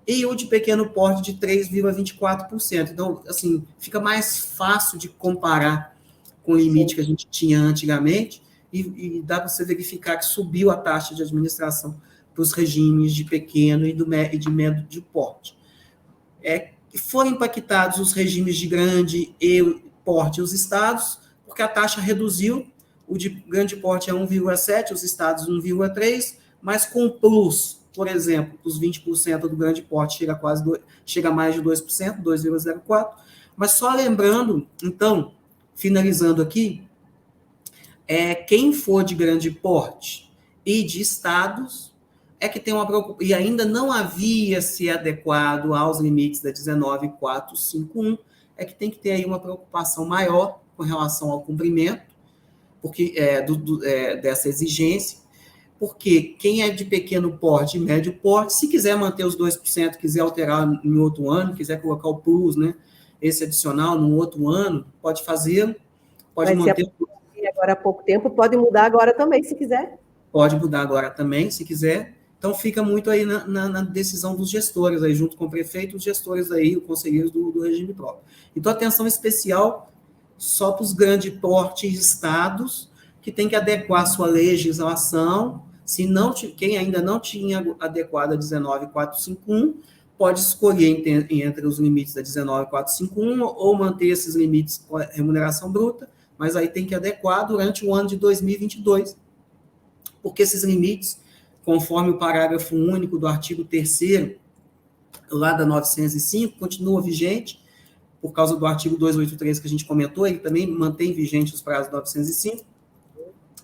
e o de pequeno porte de 3,24%. Então, assim, fica mais fácil de comparar com o limite que a gente tinha antigamente, e dá para você verificar que subiu a taxa de administração para os regimes de pequeno e de médio porte. Foram impactados os regimes de grande porte e os estados, porque a taxa reduziu, o de grande porte é 1,7%, os estados 1,3%, mas com plus, por exemplo, os 20% do grande porte chega a mais de 2%, 2,04%, mas só lembrando, então, finalizando aqui, quem for de grande porte e de estados que tem uma preocupação, e ainda não havia se adequado aos limites da 19451, que tem que ter aí uma preocupação maior com relação ao cumprimento, porque dessa exigência, porque quem é de pequeno porte e médio porte, se quiser manter os 2%, quiser alterar em outro ano, quiser colocar o plus, né, esse adicional no outro ano, pode fazer, pode manter. Agora há pouco tempo, pode mudar agora também, se quiser. Pode mudar agora também, se quiser. Então, fica muito aí na decisão dos gestores, aí, junto com o prefeito, os gestores aí, os conselheiros do regime próprio. Então, atenção especial só para os grandes portes estados, que tem que adequar sua legislação. Se não, quem ainda não tinha adequado a 19.451, pode escolher entre os limites da 19.451 ou manter esses limites com a remuneração bruta, mas aí tem que adequar durante o ano de 2022, porque esses limites, conforme o parágrafo único do artigo 3º, lá da 905, continua vigente, por causa do artigo 283 que a gente comentou, ele também mantém vigente os prazos 905,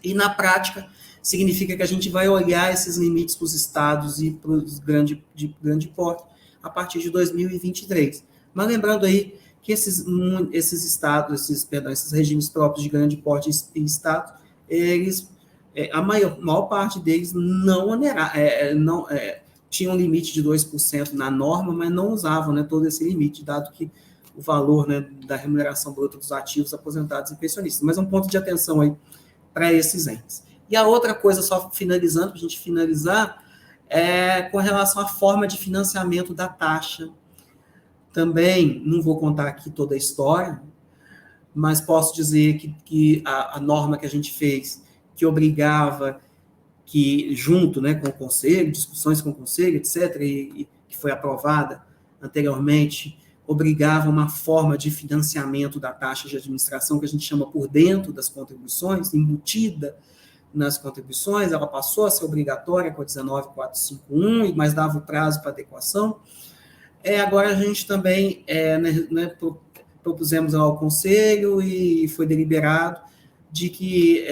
e na prática significa que a gente vai olhar esses limites para os estados e para os de grande porte a partir de 2023. Mas lembrando aí que esses estados, esses regimes próprios de grande porte e estado, eles, a maior parte deles tinham um limite de 2% na norma, mas não usavam, né, todo esse limite, dado que o valor, né, da remuneração bruta dos ativos aposentados e pensionistas. Mas é um ponto de atenção aí para esses entes. E a outra coisa, só finalizando, para a gente finalizar, é com relação à forma de financiamento da taxa. Também, não vou contar aqui toda a história, mas posso dizer que a norma que a gente fez, que obrigava que, junto, né, com o conselho, discussões com o conselho, etc., e que foi aprovada anteriormente, obrigava uma forma de financiamento da taxa de administração que a gente chama por dentro das contribuições, embutida nas contribuições, ela passou a ser obrigatória com a 19.451, mas dava o prazo para adequação. Agora a gente também propusemos ao conselho e foi deliberado de que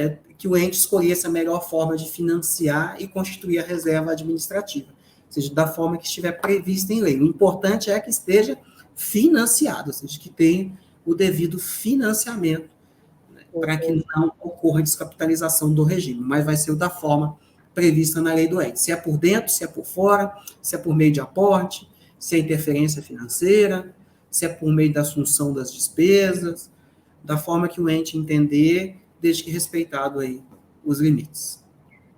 o ente escolhesse a melhor forma de financiar e constituir a reserva administrativa, ou seja, da forma que estiver prevista em lei. O importante é que esteja financiado, ou seja, que tenha o devido financiamento, né, para que não ocorra descapitalização do regime, mas vai ser da forma prevista na lei do ente. Se é por dentro, se é por fora, se é por meio de aporte, se é interferência financeira, se é por meio da assunção das despesas, da forma que o ente entender, desde que respeitado aí os limites.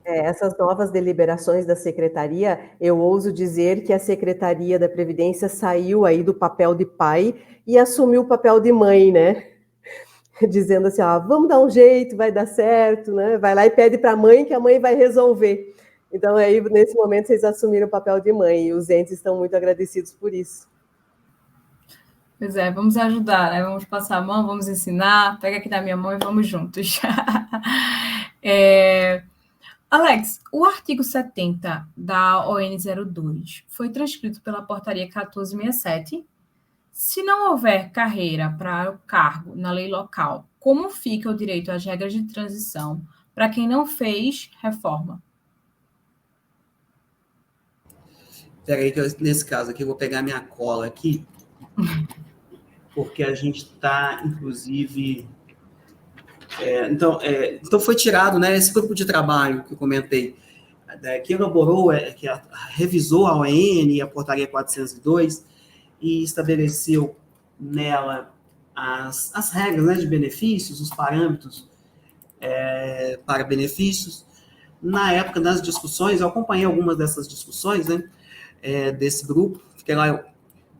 Essas novas deliberações da Secretaria, eu ouso dizer que a Secretaria da Previdência saiu aí do papel de pai e assumiu o papel de mãe, né? Dizendo assim, vamos dar um jeito, vai dar certo, né? Vai lá e pede para a mãe que a mãe vai resolver. Então, aí, nesse momento, vocês assumiram o papel de mãe e os entes estão muito agradecidos por isso. Pois é, vamos ajudar, né? Vamos passar a mão, vamos ensinar, pega aqui da minha mão e vamos juntos. Alex, o artigo 70 da ON 02 foi transcrito pela portaria 1467. Se não houver carreira para o cargo na lei local, como fica o direito às regras de transição para quem não fez reforma? Espera aí, que nesse caso aqui, eu vou pegar minha cola aqui, porque a gente está, inclusive... Então, foi tirado, né, esse grupo de trabalho que eu comentei, que elaborou, que revisou a ON e a portaria 402 e estabeleceu nela as regras, né, de benefícios, os parâmetros para benefícios. Na época das discussões, eu acompanhei algumas dessas discussões, né, desse grupo, fiquei lá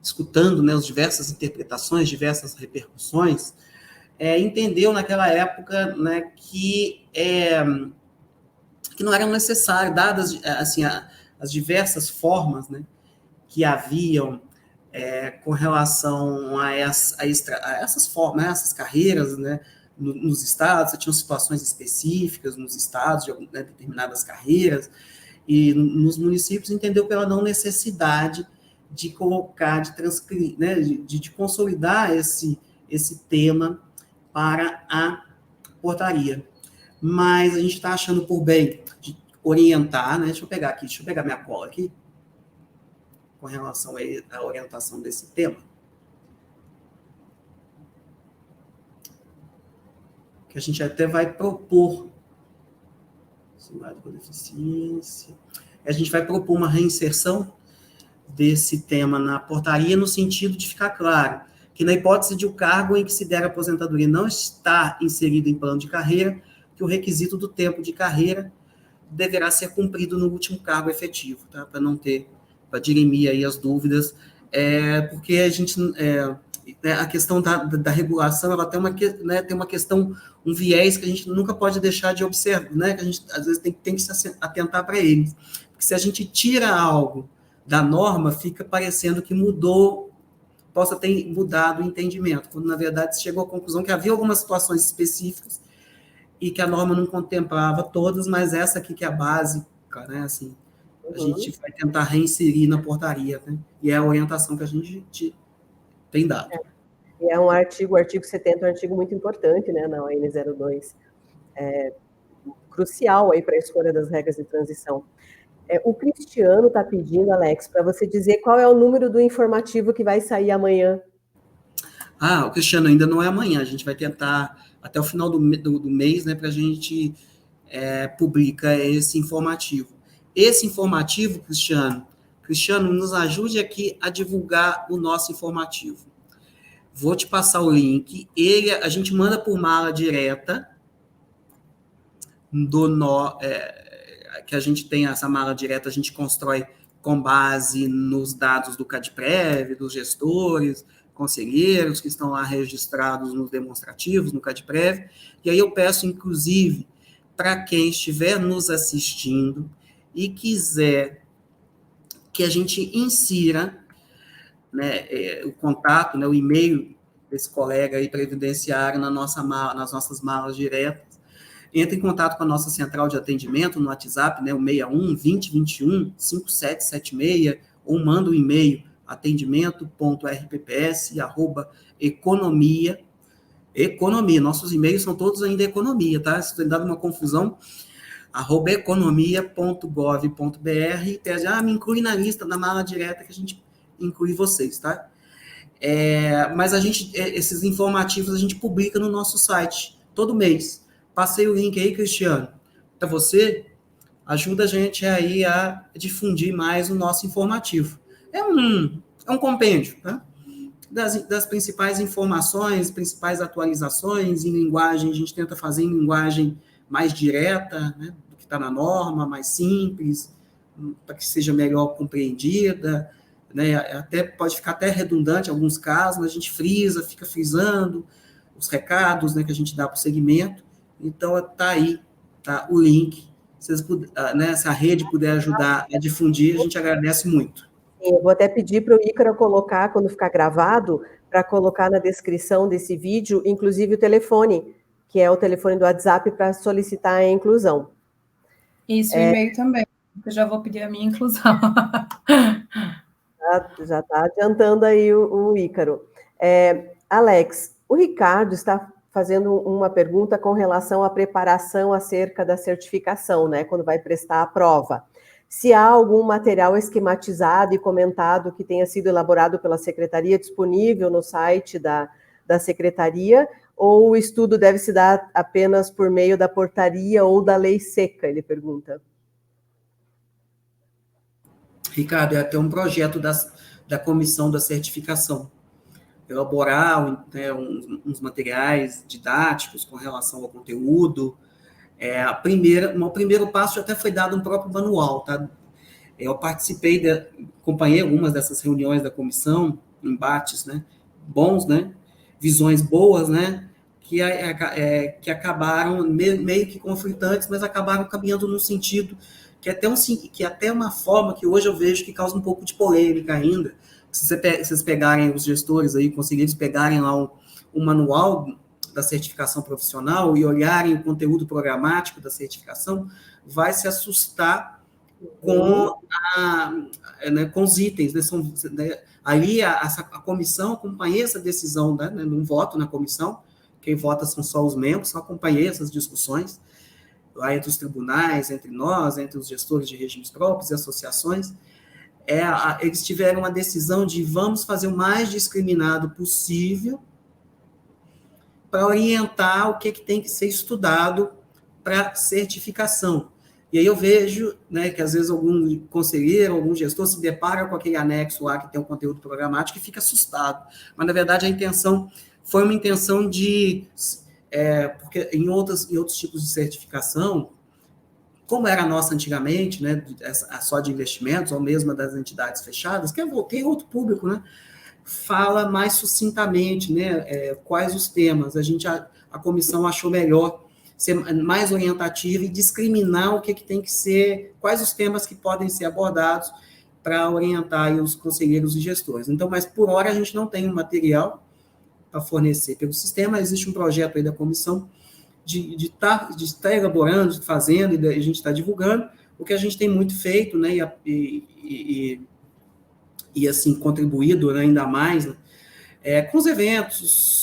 escutando, né, as diversas interpretações, diversas repercussões, entendeu naquela época, né, que não eram necessárias, dadas assim, as diversas formas, né, que haviam com relação a essas formas, né, essas carreiras, né, nos estados. Você tinha situações específicas nos estados de determinadas carreiras, e nos municípios entendeu pela não necessidade de colocar, de transcrever, né, de consolidar esse tema para a portaria. Mas a gente está achando por bem de orientar, né? Deixa eu pegar minha cola aqui, com relação à orientação desse tema. Que a gente até vai propor. com deficiência. A gente vai propor uma reinserção desse tema na portaria, no sentido de ficar claro que, na hipótese de o cargo em que se der a aposentadoria não estar inserido em plano de carreira, que o requisito do tempo de carreira deverá ser cumprido no último cargo efetivo, tá? Para não ter, para dirimir aí as dúvidas, porque a gente, a questão da regulação, ela tem uma questão, um viés que a gente nunca pode deixar de observar, né? Que a gente, às vezes, tem que se atentar para eles. Porque se a gente tira algo da norma, fica parecendo que possa ter mudado o entendimento, quando, na verdade, se chegou à conclusão que havia algumas situações específicas e que a norma não contemplava todas, mas essa aqui que é a básica, né, assim, a gente vai tentar reinserir na portaria, né, e é a orientação que a gente tem dado. É um artigo, o artigo 70 é um artigo muito importante, né, na ON 02, crucial aí para a escolha das regras de transição. O Cristiano está pedindo, Alex, para você dizer qual é o número do informativo que vai sair amanhã. O Cristiano, ainda não é amanhã, a gente vai tentar até o final do mês, né, para a gente publicar esse informativo. Esse informativo, Cristiano, nos ajude aqui a divulgar o nosso informativo. Vou te passar o link, a gente manda por mala direta, que a gente tem essa mala direta, a gente constrói com base nos dados do CADPREV, dos gestores, conselheiros que estão lá registrados nos demonstrativos, no CADPREV, e aí eu peço, inclusive, para quem estiver nos assistindo e quiser que a gente insira, né, o contato, né, o e-mail desse colega aí previdenciário nas nossas malas diretas, entre em contato com a nossa central de atendimento no WhatsApp, né, o 61 20 21 5776, ou manda um e-mail atendimento.rpps@economia. Nossos e-mails são todos ainda economia, tá? Se tem dado uma confusão, @economia.gov.br, e pede, me inclui na lista, na mala direta, que a gente inclui vocês, tá? Mas esses informativos a gente publica no nosso site, todo mês. Passei o link aí, Cristiano, para você, ajuda a gente aí a difundir mais o nosso informativo. É um compêndio, tá? Das principais informações, principais atualizações em linguagem, a gente tenta fazer em linguagem mais direta, né, do que está na norma, mais simples, para que seja melhor compreendida, né, pode ficar até redundante em alguns casos, mas a gente fica frisando os recados, né, que a gente dá para o segmento. Então, está aí, tá, o link. Se a rede puder ajudar a difundir, a gente agradece muito. Eu vou até pedir para o Ícaro colocar, quando ficar gravado, para colocar na descrição desse vídeo, inclusive o telefone, que é o telefone do WhatsApp, para solicitar a inclusão. Isso, o e-mail também. Eu já vou pedir a minha inclusão. Já está adiantando aí o Ícaro. Alex, o Ricardo está fazendo uma pergunta com relação à preparação acerca da certificação, né, quando vai prestar a prova. Se há algum material esquematizado e comentado que tenha sido elaborado pela Secretaria disponível no site da Secretaria, ou o estudo deve se dar apenas por meio da portaria ou da lei seca, ele pergunta. Ricardo, é até um projeto da comissão da certificação, elaborar uns materiais didáticos com relação ao conteúdo. O primeiro passo até foi dado no próprio manual, tá? Eu acompanhei algumas dessas reuniões da comissão, embates, né, bons, né, visões boas, né, que acabaram meio que conflitantes, mas acabaram caminhando no sentido que até uma forma que hoje eu vejo que causa um pouco de polêmica ainda. Se vocês pegarem os gestores aí, conseguirem pegarem lá o manual da certificação profissional e olharem o conteúdo programático da certificação, vai se assustar com os itens. Né, ali a comissão, acompanhei essa decisão, né, não voto na comissão, quem vota são só os membros, só acompanhei essas discussões, lá entre os tribunais, entre nós, entre os gestores de regimes próprios e associações. Eles tiveram uma decisão de vamos fazer o mais discriminado possível para orientar o que tem que ser estudado para certificação. E aí eu vejo, né, que às vezes algum conselheiro, algum gestor se depara com aquele anexo lá que tem um conteúdo programático e fica assustado. Mas, na verdade, a intenção foi uma intenção de... porque em outros tipos de certificação, como era a nossa antigamente, né, só de investimentos, ou mesmo das entidades fechadas, que tem outro público, né, fala mais sucintamente, né, quais os temas. A comissão achou melhor ser mais orientativa e discriminar o que tem que ser, quais os temas que podem ser abordados para orientar aí os conselheiros e gestores. Então, mas por hora a gente não tem um material para fornecer pelo sistema, existe um projeto aí da comissão de estar elaborando, fazendo, e a gente está divulgando, o que a gente tem muito feito, né, e assim, contribuído, né, ainda mais, né, com os eventos,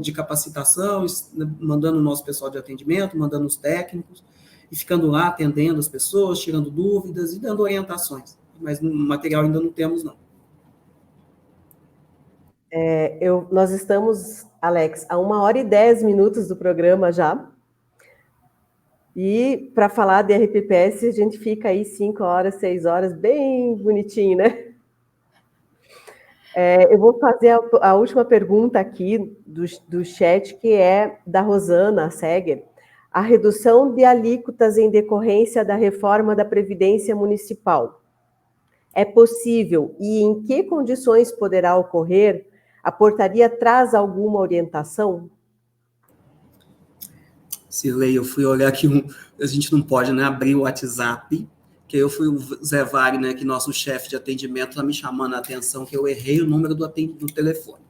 de capacitação, mandando o nosso pessoal de atendimento, mandando os técnicos, e ficando lá atendendo as pessoas, tirando dúvidas e dando orientações. Mas material ainda não temos, não. Nós estamos, Alex, a 1h10 do programa já. E para falar de RPPS, a gente fica aí 5 horas, 6 horas, bem bonitinho, né? Eu vou fazer a última pergunta aqui do chat, que é da Rosana Seger. A redução de alíquotas em decorrência da reforma da Previdência Municipal é possível e em que condições poderá ocorrer? A portaria traz alguma orientação? Cirlei, eu fui olhar aqui, a gente não pode, né, abrir o WhatsApp, que eu fui o Zé Wagner, que nosso chefe de atendimento está me chamando a atenção, que eu errei o número do telefone,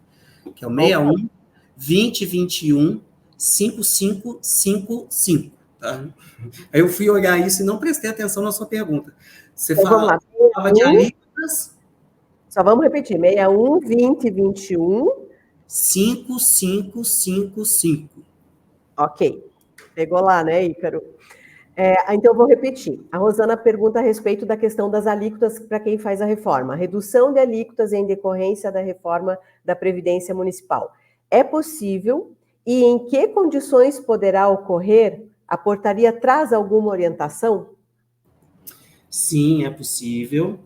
que é o 61 2021 5555, tá? Aí eu fui olhar isso e não prestei atenção na sua pergunta. Você falava de alíquotas? Só vamos repetir, 61 2021 5555. Ok, pegou lá, né, Ícaro? Então, eu vou repetir. A Rosana pergunta a respeito da questão das alíquotas para quem faz a reforma. Redução de alíquotas em decorrência da reforma da Previdência Municipal. É possível e em que condições poderá ocorrer? A portaria traz alguma orientação? Sim, é possível.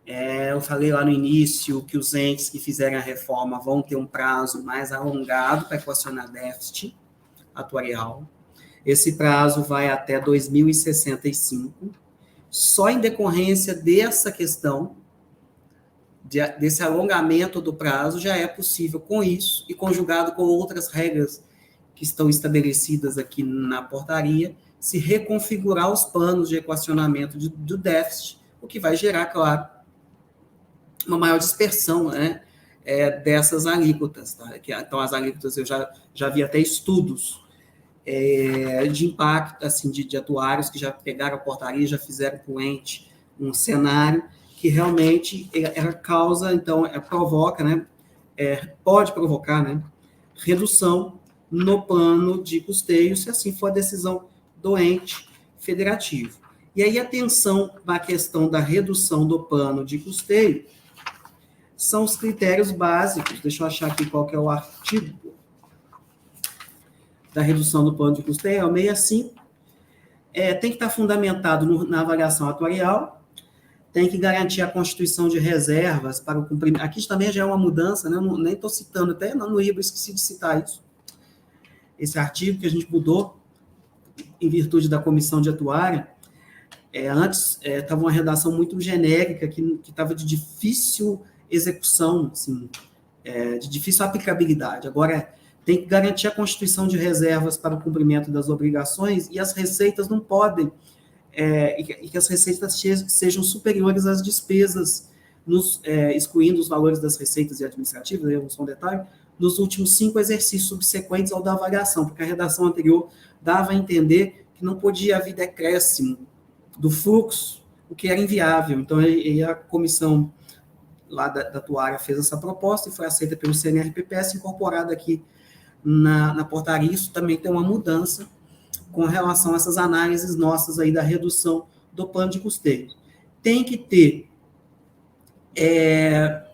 Eu falei lá no início que os entes que fizerem a reforma vão ter um prazo mais alongado para equacionar déficit atuarial. Esse prazo vai até 2065. Só em decorrência dessa questão, desse alongamento do prazo, já é possível, com isso, e conjugado com outras regras que estão estabelecidas aqui na portaria, se reconfigurar os planos de equacionamento do déficit, o que vai gerar, claro, uma maior dispersão, né, dessas alíquotas. Tá? Então, as alíquotas, eu já vi até estudos de impacto, assim, de atuários que já pegaram a portaria, já fizeram com o ente um cenário que realmente ela causa, então, provoca, né, pode provocar, né, redução no plano de custeio, se assim for a decisão do ente federativo. E aí, atenção na questão da redução do plano de custeio, são os critérios básicos, deixa eu achar aqui qual que é o artigo da redução do plano de custeio, é o 65, tem que estar fundamentado na avaliação atuarial, tem que garantir a constituição de reservas para o cumprimento. Aqui também já é uma mudança, né? Eu nem estou citando, até no IBA esqueci de citar isso. Esse artigo que a gente mudou em virtude da comissão de atuária, antes estava uma redação muito genérica, que estava de difícil execução, assim, de difícil aplicabilidade. Agora, tem que garantir a constituição de reservas para o cumprimento das obrigações e as receitas não podem, e que as receitas sejam superiores às despesas, excluindo os valores das receitas e administrativas, aí só um detalhe, nos últimos 5 exercícios subsequentes ao da avaliação, porque a redação anterior dava a entender que não podia haver decréscimo do fluxo, o que era inviável. Então, a comissão lá da atuária fez essa proposta e foi aceita pelo CNRPPS, incorporada aqui na portaria. Isso também tem uma mudança com relação a essas análises nossas aí da redução do plano de custeio. Tem que ter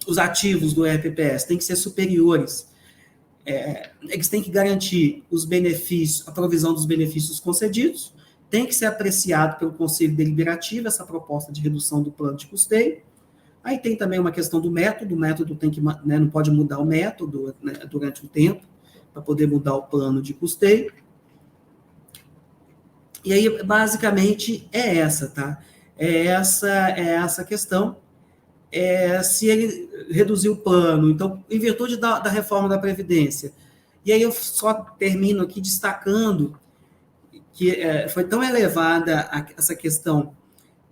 os ativos do RPPS, tem que ser superiores, eles têm que garantir os benefícios, a provisão dos benefícios concedidos, tem que ser apreciado pelo Conselho Deliberativo, essa proposta de redução do plano de custeio. Aí tem também uma questão do método, o método tem que, né, não pode mudar o método, né, durante o tempo, para poder mudar o plano de custeio. E aí, basicamente, é essa, tá? É essa questão. Se ele reduzir o plano, então, em virtude da reforma da Previdência. E aí eu só termino aqui destacando que foi tão elevada essa questão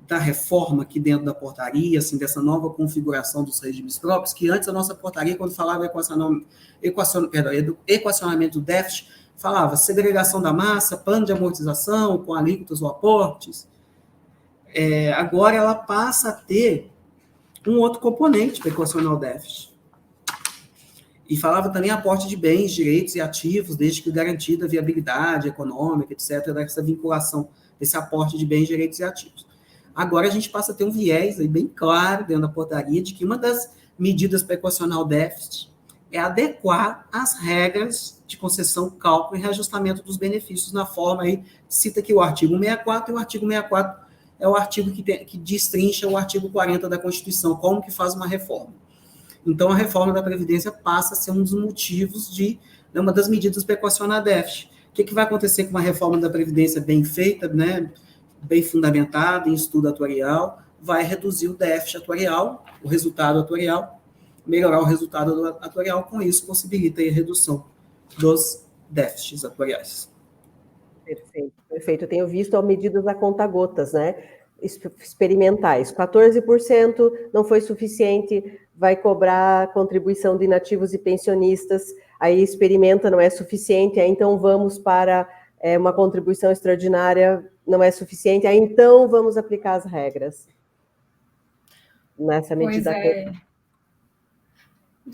da reforma aqui dentro da portaria, assim, dessa nova configuração dos regimes próprios, que antes a nossa portaria, quando falava equacionamento do déficit, falava segregação da massa, plano de amortização, com alíquotas ou aportes. Agora ela passa a ter um outro componente para equacionar o déficit. E falava também aporte de bens, direitos e ativos, desde que garantida a viabilidade econômica, etc., dessa vinculação desse aporte de bens, direitos e ativos. Agora a gente passa a ter um viés aí bem claro dentro da portaria de que uma das medidas para equacionar o déficit é adequar as regras de concessão, cálculo e reajustamento dos benefícios na forma aí, cita aqui o artigo 64, e o artigo 64 é o artigo que destrincha o artigo 40 da Constituição, como que faz uma reforma. Então, a reforma da Previdência passa a ser um dos motivos de, né, uma das medidas para equacionar déficit. O que vai acontecer com uma reforma da Previdência bem feita, né, bem fundamentada em estudo atuarial? Vai reduzir o déficit atuarial, o resultado atuarial, melhorar o resultado atuarial, com isso possibilita a redução dos déficits atuariais. Perfeito, perfeito. Eu tenho visto medidas a conta-gotas, né? Experimentais. 14% não foi suficiente, vai cobrar contribuição de inativos e pensionistas, aí experimenta, não é suficiente, aí então vamos para uma contribuição extraordinária, não é suficiente, aí então vamos aplicar as regras. Nessa medida. Pois é.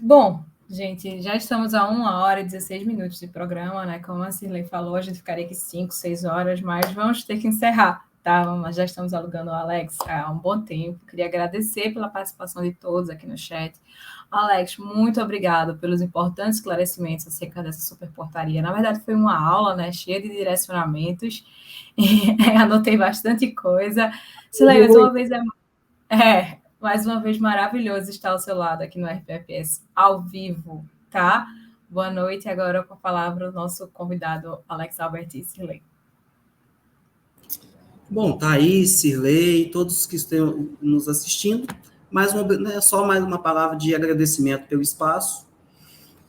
Bom, gente, já estamos a 1h16 de programa, né? Como a Cirlei falou, a gente ficaria aqui 5, 6 horas, mas vamos ter que encerrar, tá? Nós já estamos alugando o Alex há um bom tempo. Queria agradecer pela participação de todos aqui no chat. Alex, muito obrigado pelos importantes esclarecimentos acerca dessa super portaria. Na verdade, foi uma aula, né? Cheia de direcionamentos. Anotei bastante coisa. Cirlei, mais uma vez maravilhoso estar ao seu lado aqui no RPFS ao vivo, tá? Boa noite. Agora com a palavra o nosso convidado Alex Alberti e Cirlei. Bom, Thaís, Cirlei, todos que estão nos assistindo, só mais uma palavra de agradecimento pelo espaço.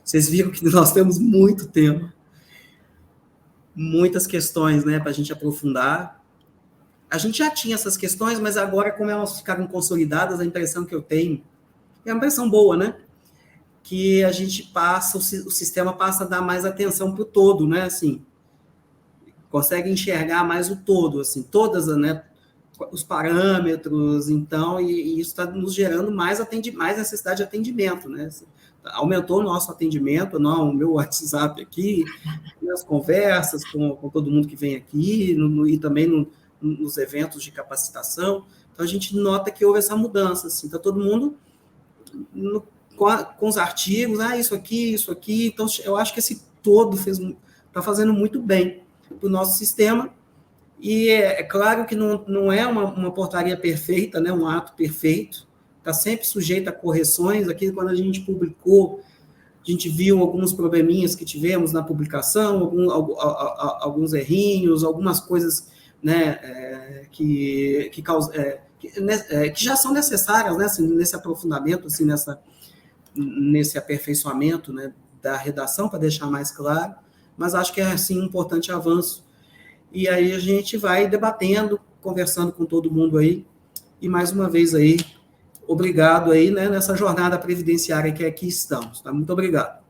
Vocês viram que nós temos muito tempo, muitas questões, né, para a gente aprofundar. A gente já tinha essas questões, mas agora, como elas ficaram consolidadas, a impressão que eu tenho, é uma impressão boa, né? Que a gente o sistema passa a dar mais atenção para o todo, né? Assim, consegue enxergar mais o todo, assim, todas, né? Os parâmetros, então, e isso está nos gerando mais necessidade de atendimento, né? Aumentou o nosso atendimento, o meu WhatsApp aqui, as conversas com todo mundo que vem aqui, e também nos eventos de capacitação. Então, a gente nota que houve essa mudança, assim, está todo mundo com os artigos, isso aqui, então, eu acho que esse todo está fazendo muito bem para o nosso sistema, e é claro que não é uma portaria perfeita, né, um ato perfeito, está sempre sujeito a correções. Aqui, quando a gente publicou, a gente viu alguns probleminhas que tivemos na publicação, alguns errinhos, algumas coisas, né, que já são necessárias, né, assim, nesse aprofundamento, assim, nesse aperfeiçoamento, né, da redação, para deixar mais claro, mas acho que é, assim, um importante avanço. E aí a gente vai debatendo, conversando com todo mundo aí, e mais uma vez aí, obrigado aí, né, nessa jornada previdenciária que aqui estamos, tá? Muito obrigado.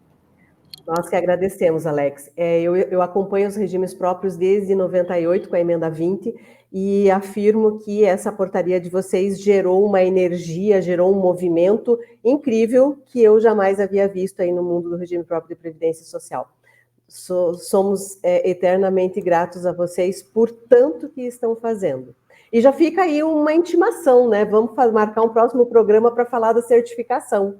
Nós que agradecemos, Alex. Eu acompanho os regimes próprios desde 98, com a emenda 20, e afirmo que essa portaria de vocês gerou uma energia, gerou um movimento incrível que eu jamais havia visto aí no mundo do regime próprio de previdência social. Somos eternamente gratos a vocês por tanto que estão fazendo. E já fica aí uma intimação, né? Vamos marcar um próximo programa para falar da certificação.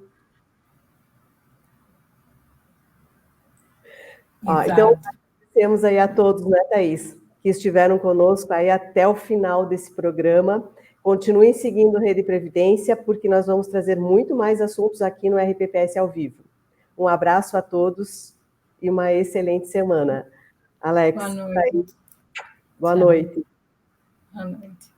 Então, agradecemos aí a todos, né, Thaís? que estiveram conosco aí até o final desse programa. Continuem seguindo Rede Previdência, porque nós vamos trazer muito mais assuntos aqui no RPPS ao vivo. Um abraço a todos e uma excelente semana. Alex, Boa noite. Boa noite. Boa noite.